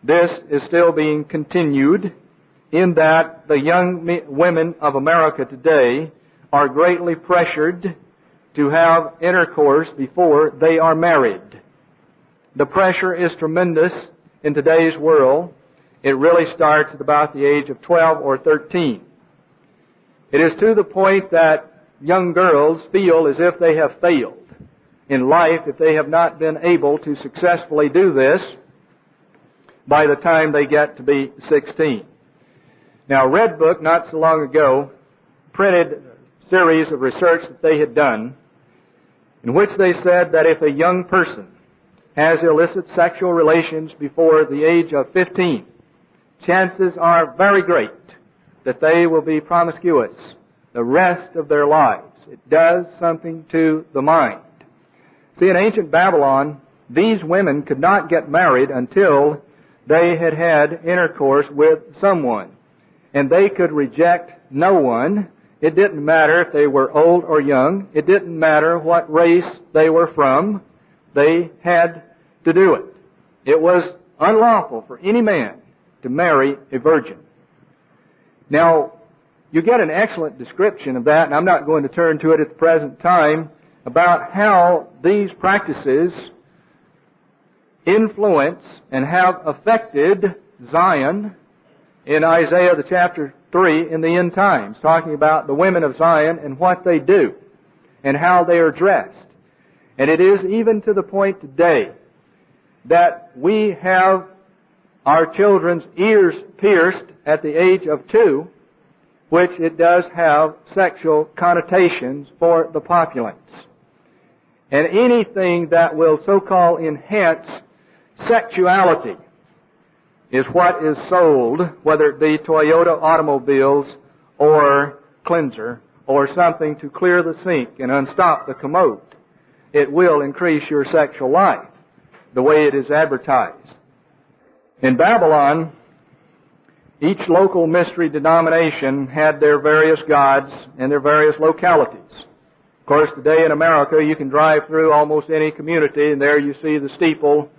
this is still being continued in that the young women of America today are greatly pressured to have intercourse before they are married. The pressure is tremendous in today's world. It really starts at about the age of 12 or 13. It is to the point that young girls feel as if they have failed in life if they have not been able to successfully do this by the time they get to be 16. Now, Red Book, not so long ago, printed a series of research that they had done in which they said that if a young person has illicit sexual relations before the age of 15, chances are very great that they will be promiscuous the rest of their lives. It does something to the mind. See, in ancient Babylon, these women could not get married until they had had intercourse with someone. And they could reject no one. It didn't matter if they were old or young. It didn't matter what race they were from. They had to do it. It was unlawful for any man to marry a virgin. Now, you get an excellent description of that, and I'm not going to turn to it at the present time, about how these practices influence and have affected Zion in Isaiah the chapter 3 in the end times, talking about the women of Zion and what they do and how they are dressed. And it is even to the point today that we have our children's ears pierced at the age of 2, which it does have sexual connotations for the populace. And anything that will so-called enhance sexuality is what is sold, whether it be Toyota automobiles or cleanser or something to clear the sink and unstop the commode. It will increase your sexual life the way it is advertised. In Babylon, each local mystery denomination had their various gods and their various localities. Of course, today in America, you can drive through almost any community, and there you see the steeple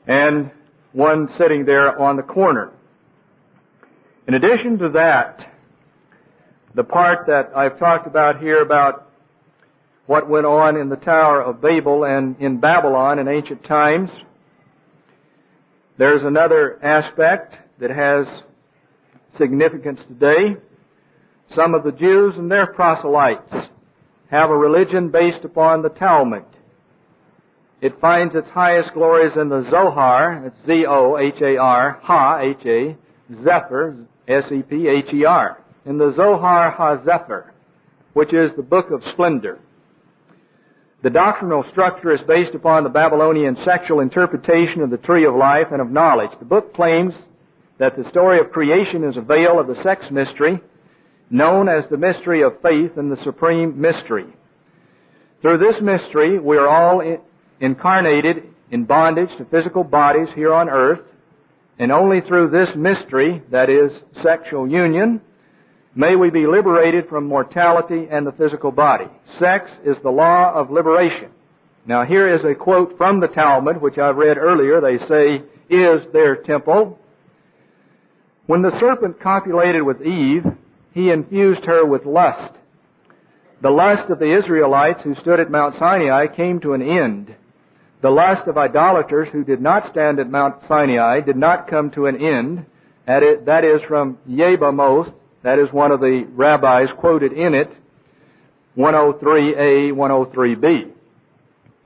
and one sitting there on the corner. In addition to that, the part that I've talked about here about what went on in the Tower of Babel and in Babylon in ancient times, there's another aspect that has significance today. Some of the Jews and their proselytes have a religion based upon the Talmud. It finds its highest glories in the Zohar, it's Z-O-H-A-R, Ha, H-A, Zephyr, S-E-P-H-E-R, in the Zohar HaZephyr, which is the Book of Splendor. The doctrinal structure is based upon the Babylonian sexual interpretation of the tree of life and of knowledge. The book claims that the story of creation is a veil of the sex mystery, known as the mystery of faith and the supreme mystery. Through this mystery, we are all incarnated in bondage to physical bodies here on earth, and only through this mystery, that is, sexual union, may we be liberated from mortality and the physical body. Sex is the law of liberation. Now here is a quote from the Talmud, which I've read earlier. They say, is their temple. When the serpent copulated with Eve, he infused her with lust. The lust of the Israelites who stood at Mount Sinai came to an end. The lust of idolaters who did not stand at Mount Sinai did not come to an end. That is from Yebamoth. That is one of the rabbis quoted in it, 103a, 103b.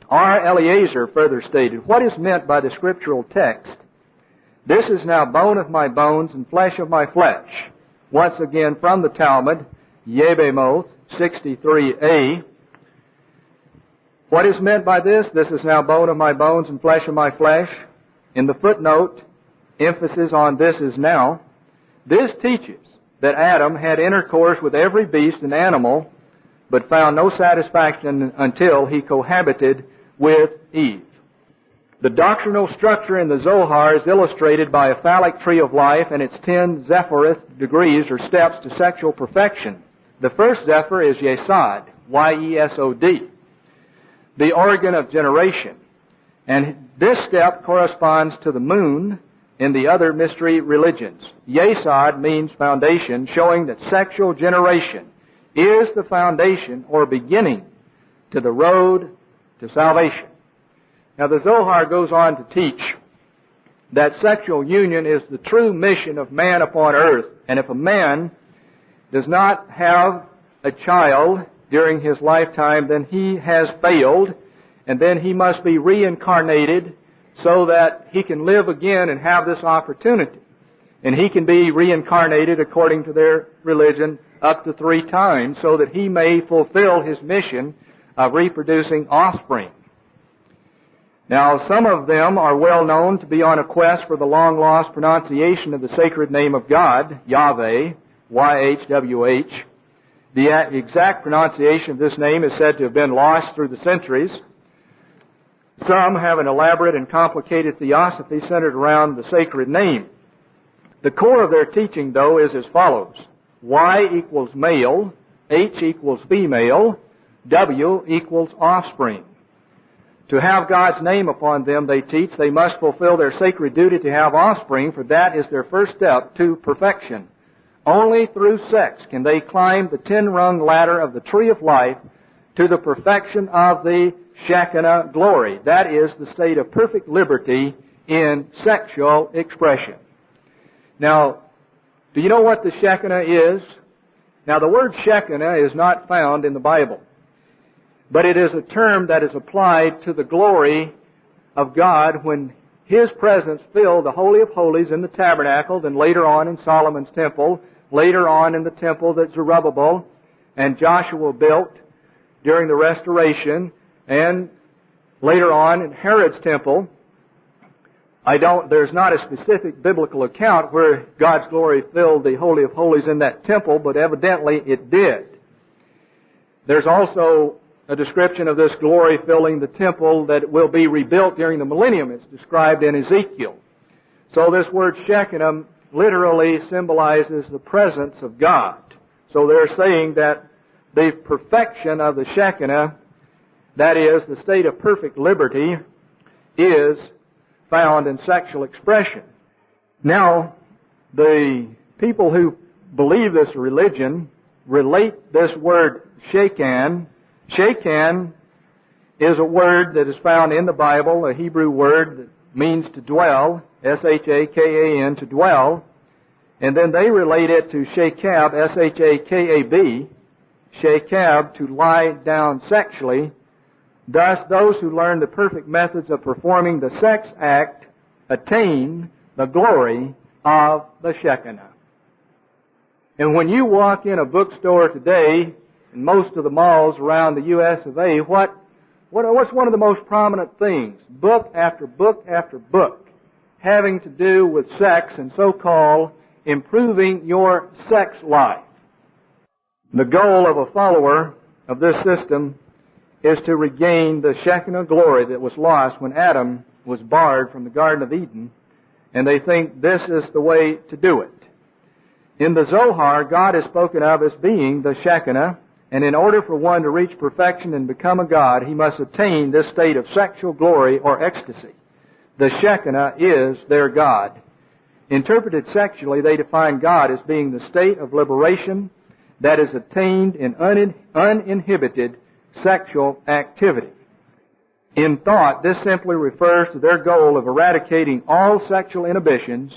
R. Eliezer further stated, what is meant by the scriptural text? This is now bone of my bones and flesh of my flesh. Once again from the Talmud, Yebamoth, 63a. What is meant by this? This is now bone of my bones and flesh of my flesh. In the footnote, emphasis on this is now. This teaches that Adam had intercourse with every beast and animal, but found no satisfaction until he cohabited with Eve. The doctrinal structure in the Zohar is illustrated by a phallic tree of life and its 10 Zephyrith degrees or steps to sexual perfection. The first Zephyr is Yesod, Y-E-S-O-D, the organ of generation. And this step corresponds to the moon in the other mystery religions. Yesod means foundation, showing that sexual generation is the foundation or beginning to the road to salvation. Now the Zohar goes on to teach that sexual union is the true mission of man upon earth. And if a man does not have a child during his lifetime, then he has failed, and then he must be reincarnated so that he can live again and have this opportunity. And he can be reincarnated according to their religion up to 3 times so that he may fulfill his mission of reproducing offspring. Now, some of them are well known to be on a quest for the long-lost pronunciation of the sacred name of God, Yahweh, Y-H-W-H. The exact pronunciation of this name is said to have been lost through the centuries. Some have an elaborate and complicated theosophy centered around the sacred name. The core of their teaching, though, is as follows. Y equals male, H equals female, W equals offspring. To have God's name upon them, they teach, they must fulfill their sacred duty to have offspring, for that is their first step to perfection. Only through sex can they climb the 10-rung ladder of the tree of life to the perfection of the Shekinah glory. That is the state of perfect liberty in sexual expression. Now, do you know what the Shekinah is? Now, the word Shekinah is not found in the Bible, but it is a term that is applied to the glory of God when His presence filled the Holy of Holies in the tabernacle, then later on in Solomon's temple, later on in the temple that Zerubbabel and Joshua built during the restoration, and later on in Herod's temple. There's not a specific biblical account where God's glory filled the Holy of Holies in that temple, but evidently it did. There's also a description of this glory filling the temple that will be rebuilt during the millennium. It's described in Ezekiel. So this word Shekinah literally symbolizes the presence of God. So they're saying that the perfection of the Shekinah, that is, the state of perfect liberty, is found in sexual expression. Now, the people who believe this religion relate this word Shekan. Shekan is a word that is found in the Bible, a Hebrew word that means to dwell, S-H-A-K-A-N, to dwell. And then they relate it to shakab, S-H-A-K-A-B, shakab, to lie down sexually. Thus, those who learn the perfect methods of performing the sex act attain the glory of the Shekinah. And when you walk in a bookstore today, in most of the malls around the U.S. of A., what's one of the most prominent things? Book after book after book having to do with sex and so-called improving your sex life. The goal of a follower of this system is to regain the Shekinah glory that was lost when Adam was barred from the Garden of Eden, and they think this is the way to do it. In the Zohar, God is spoken of as being the Shekinah, and in order for one to reach perfection and become a God, he must attain this state of sexual glory or ecstasy. The Shekinah is their God. Interpreted sexually, they define God as being the state of liberation that is attained in uninhibited sexual activity. In thought, this simply refers to their goal of eradicating all sexual inhibitions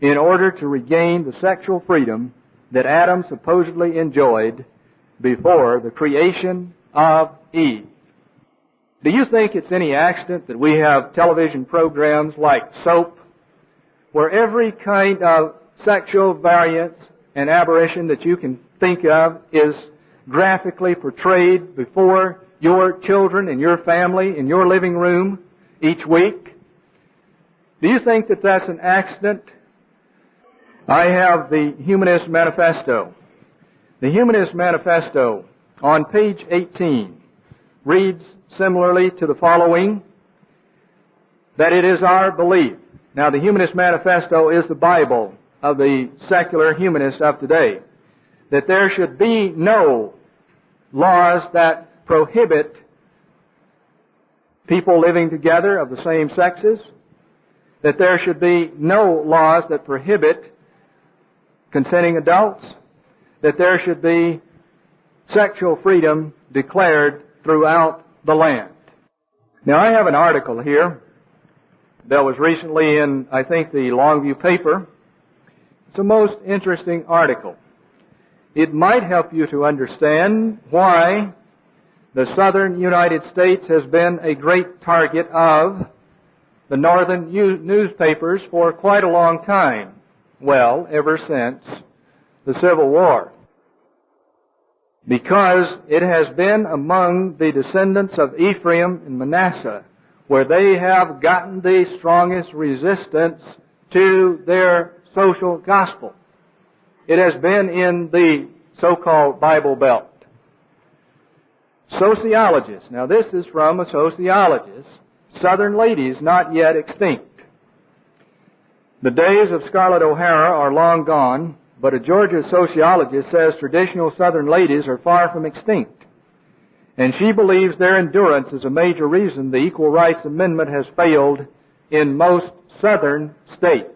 in order to regain the sexual freedom that Adam supposedly enjoyed before the creation of Eve. Do you think it's any accident that we have television programs like Soap, where every kind of sexual variance and aberration that you can think of is graphically portrayed before your children and your family in your living room each week? Do you think that that's an accident? I have the Humanist Manifesto. The Humanist Manifesto on page 18 reads similarly to the following, that it is our belief. Now, the Humanist Manifesto is the Bible of the secular humanists of today, that there should be no laws that prohibit people living together of the same sexes, that there should be no laws that prohibit consenting adults, that there should be sexual freedom declared throughout the land. Now, I have an article here that was recently in, I think, the Longview paper. It's a most interesting article. It might help you to understand why the southern United States has been a great target of the northern newspapers for quite a long time. Well, ever since the Civil War. Because it has been among the descendants of Ephraim and Manasseh where they have gotten the strongest resistance to their social gospel. It has been in the so-called Bible Belt. Sociologists, now this is from a sociologist, Southern ladies not yet extinct. The days of Scarlett O'Hara are long gone, but a Georgia sociologist says traditional Southern ladies are far from extinct. And she believes their endurance is a major reason the Equal Rights Amendment has failed in most Southern states.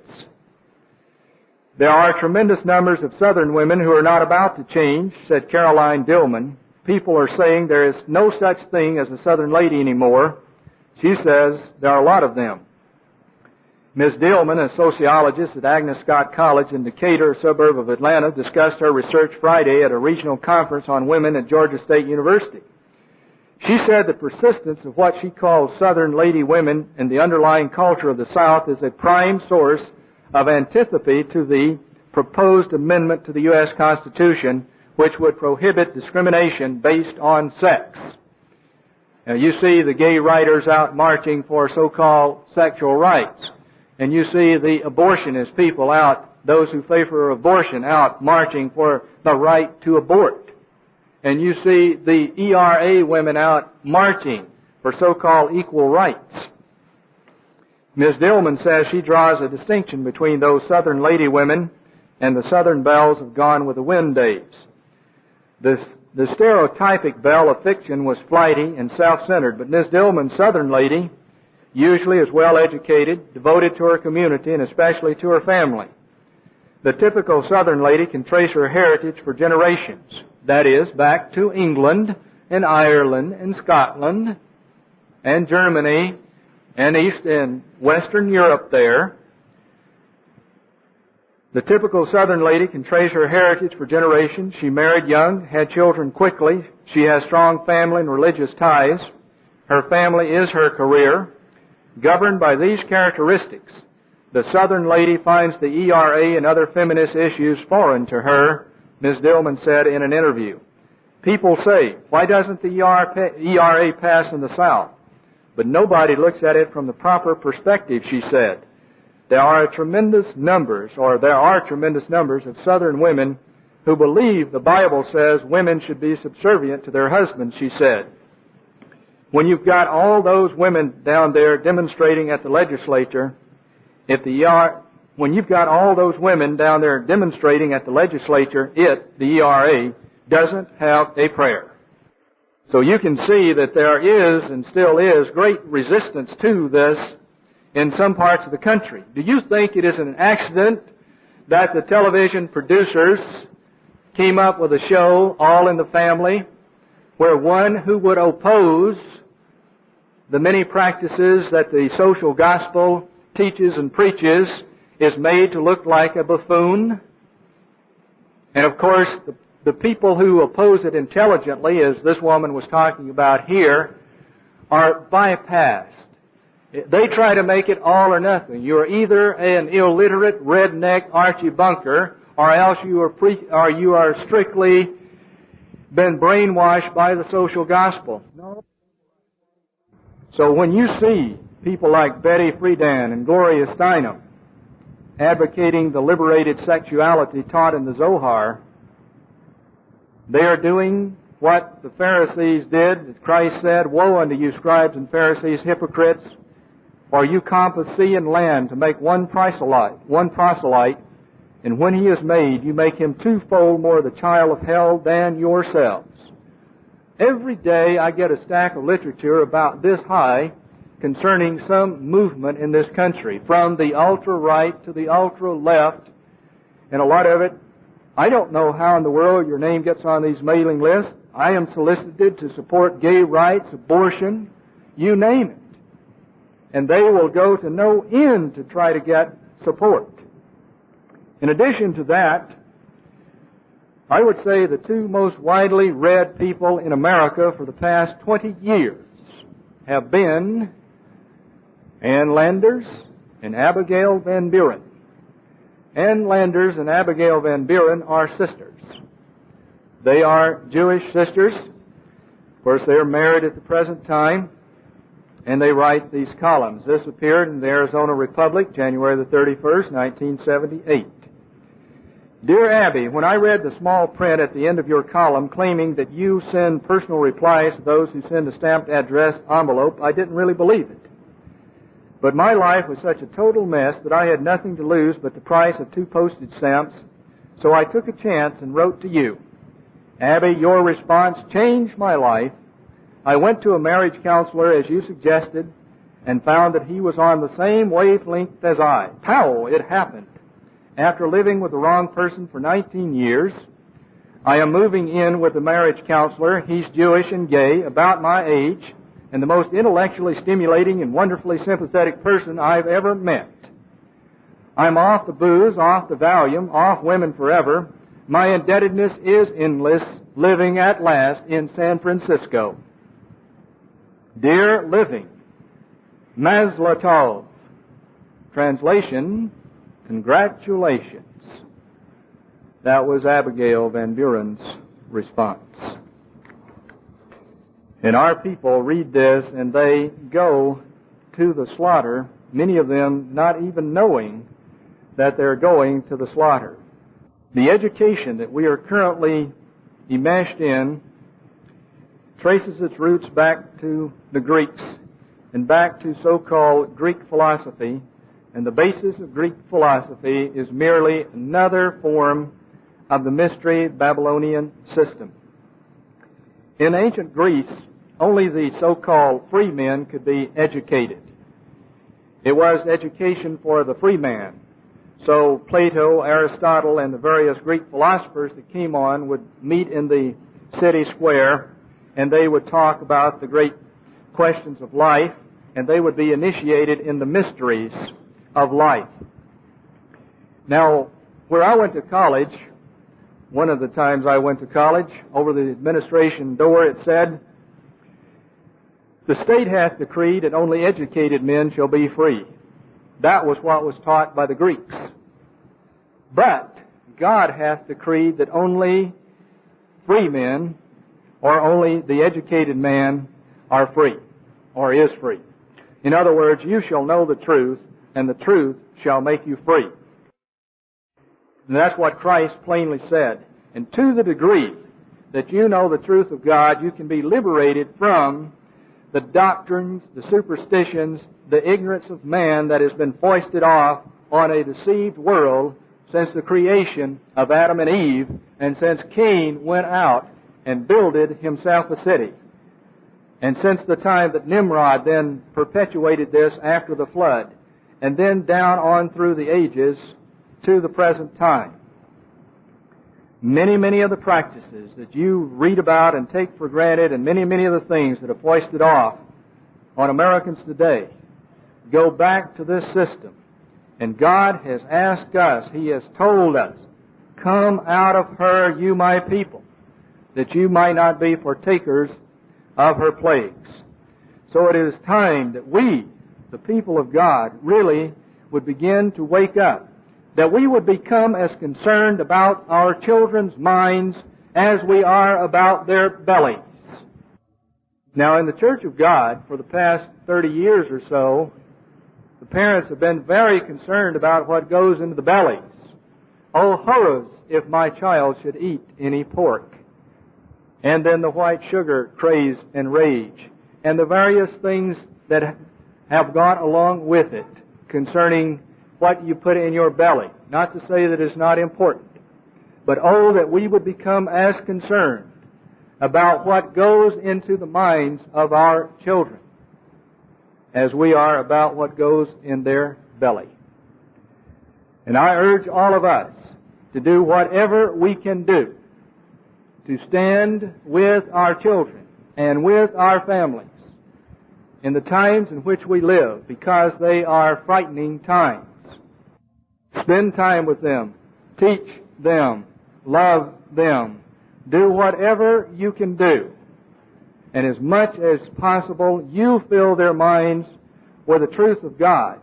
There are tremendous numbers of Southern women who are not about to change, said Caroline Dillman. People are saying there is no such thing as a Southern lady anymore. She says there are a lot of them. Ms. Dillman, a sociologist at Agnes Scott College in Decatur, a suburb of Atlanta, discussed her research Friday at a regional conference on women at Georgia State University. She said the persistence of what she calls Southern lady women and the underlying culture of the South is a prime source of antipathy to the proposed amendment to the U.S. Constitution, which would prohibit discrimination based on sex. Now, you see the gay writers out marching for so-called sexual rights. And you see the abortionist people out, those who favor abortion, out marching for the right to abort. And you see the ERA women out marching for so-called equal rights. Ms. Dillman says she draws a distinction between those Southern lady women and the Southern belles of Gone with the Wind days. The stereotypic belle of fiction was flighty and self-centered, but Ms. Dillman's Southern lady usually is well-educated, devoted to her community, and especially to her family. The typical Southern lady can trace her heritage for generations. That is, back to England and Ireland and Scotland and Germany and East and Western Europe there. The typical Southern lady can trace her heritage for generations. She married young, had children quickly. She has strong family and religious ties. Her family is her career. Governed by these characteristics, the Southern lady finds the ERA and other feminist issues foreign to her, Ms. Dillman said in an interview. People say, why doesn't the ERA pass in the South? But nobody looks at it from the proper perspective, she said. There are tremendous numbers of Southern women who believe the Bible says women should be subservient to their husbands, she said. When you've got all those women down there demonstrating at the legislature, when you've got all those women down there demonstrating at the legislature, the ERA, doesn't have a prayer. So you can see that there is and still is great resistance to this in some parts of the country. Do you think it is an accident that the television producers came up with a show, All in the Family, where one who would oppose the many practices that the social gospel teaches and preaches is made to look like a buffoon? And of course, the people who oppose it intelligently, as this woman was talking about here, are bypassed. They try to make it all or nothing. You're either an illiterate redneck Archie Bunker, or else you are strictly been brainwashed by the social gospel. No. So when you see people like Betty Friedan and Gloria Steinem advocating the liberated sexuality taught in the Zohar, they are doing what the Pharisees did. Christ said, woe unto you, scribes and Pharisees, hypocrites, for you compass sea and land to make one proselyte, and when he is made, you make him twofold more the child of hell than yourselves. Every day I get a stack of literature about this high concerning some movement in this country, from the ultra-right to the ultra-left, and a lot of it, I don't know how in the world your name gets on these mailing lists. I am solicited to support gay rights, abortion, you name it. And they will go to no end to try to get support. In addition to that, I would say the two most widely read people in America for the past 20 years have been Ann Landers and Abigail Van Buren. Ann Landers and Abigail Van Buren are sisters. They are Jewish sisters. Of course, they are married at the present time, and they write these columns. This appeared in the Arizona Republic, January the 31st, 1978. Dear Abby, when I read the small print at the end of your column claiming that you send personal replies to those who send a stamped addressed envelope, I didn't really believe it. But my life was such a total mess that I had nothing to lose but the price of 2 postage stamps, so I took a chance and wrote to you. Abby, your response changed my life. I went to a marriage counselor, as you suggested, and found that he was on the same wavelength as I. Pow! It happened. After living with the wrong person for 19 years, I am moving in with a marriage counselor. He's Jewish and gay, about my age, and the most intellectually stimulating and wonderfully sympathetic person I've ever met. I'm off the booze, off the Valium, off women forever. My indebtedness is endless, living at last in San Francisco. Dear Living, Mazlatov. Translation, congratulations. That was Abigail Van Buren's response. And our people read this and they go to the slaughter, many of them not even knowing that they're going to the slaughter. The education that we are currently enmeshed in traces its roots back to the Greeks and back to so-called Greek philosophy, and the basis of Greek philosophy is merely another form of the mystery Babylonian system. In ancient Greece, only the so-called free men could be educated. It was education for the free man. So Plato, Aristotle, and the various Greek philosophers that came on would meet in the city square, and they would talk about the great questions of life, and they would be initiated in the mysteries of life. Now, Where I went to college, one of the times I went to college, over the administration door it said, "The state hath decreed that only educated men shall be free." That was what was taught by the Greeks. But God hath decreed that only free men, or only the educated man, are free, or is free. In other words, you shall know the truth, and the truth shall make you free. And that's what Christ plainly said. And to the degree that you know the truth of God, you can be liberated from the doctrines, the superstitions, the ignorance of man that has been foisted off on a deceived world since the creation of Adam and Eve, and since Cain went out and builded himself a city. And since the time that Nimrod then perpetuated this after the flood, and then down on through the ages to the present time. Many of the practices that you read about and take for granted, and many of the things that are foisted off on Americans today, go back to this system. And God has asked us, He has told us, "Come out of her, you my people, that you might not be partakers of her plagues." So it is time that we, the people of God, really would begin to wake up, that we would become as concerned about our children's minds as we are about their bellies. Now, in the Church of God, for the past 30 years or so, the parents have been very concerned about what goes into the bellies. Oh, horrors, if my child should eat any pork. And then the white sugar craze and rage, and the various things that have gone along with it concerning what you put in your belly. Not to say that it's not important, but oh, that we would become as concerned about what goes into the minds of our children as we are about what goes in their belly. And I urge all of us to do whatever we can do to stand with our children and with our families in the times in which we live, because they are frightening times. Spend time with them. Teach them. Love them. Do whatever you can do. And as much as possible, you fill their minds with the truth of God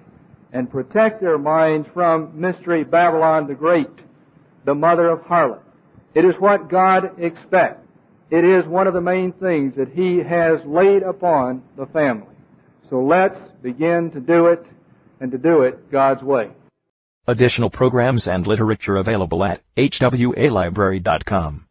and protect their minds from Mystery Babylon the Great, the mother of harlots. It is what God expects. It is one of the main things that He has laid upon the family. So let's begin to do it, and to do it God's way. Additional programs and literature available at hwalibrary.com.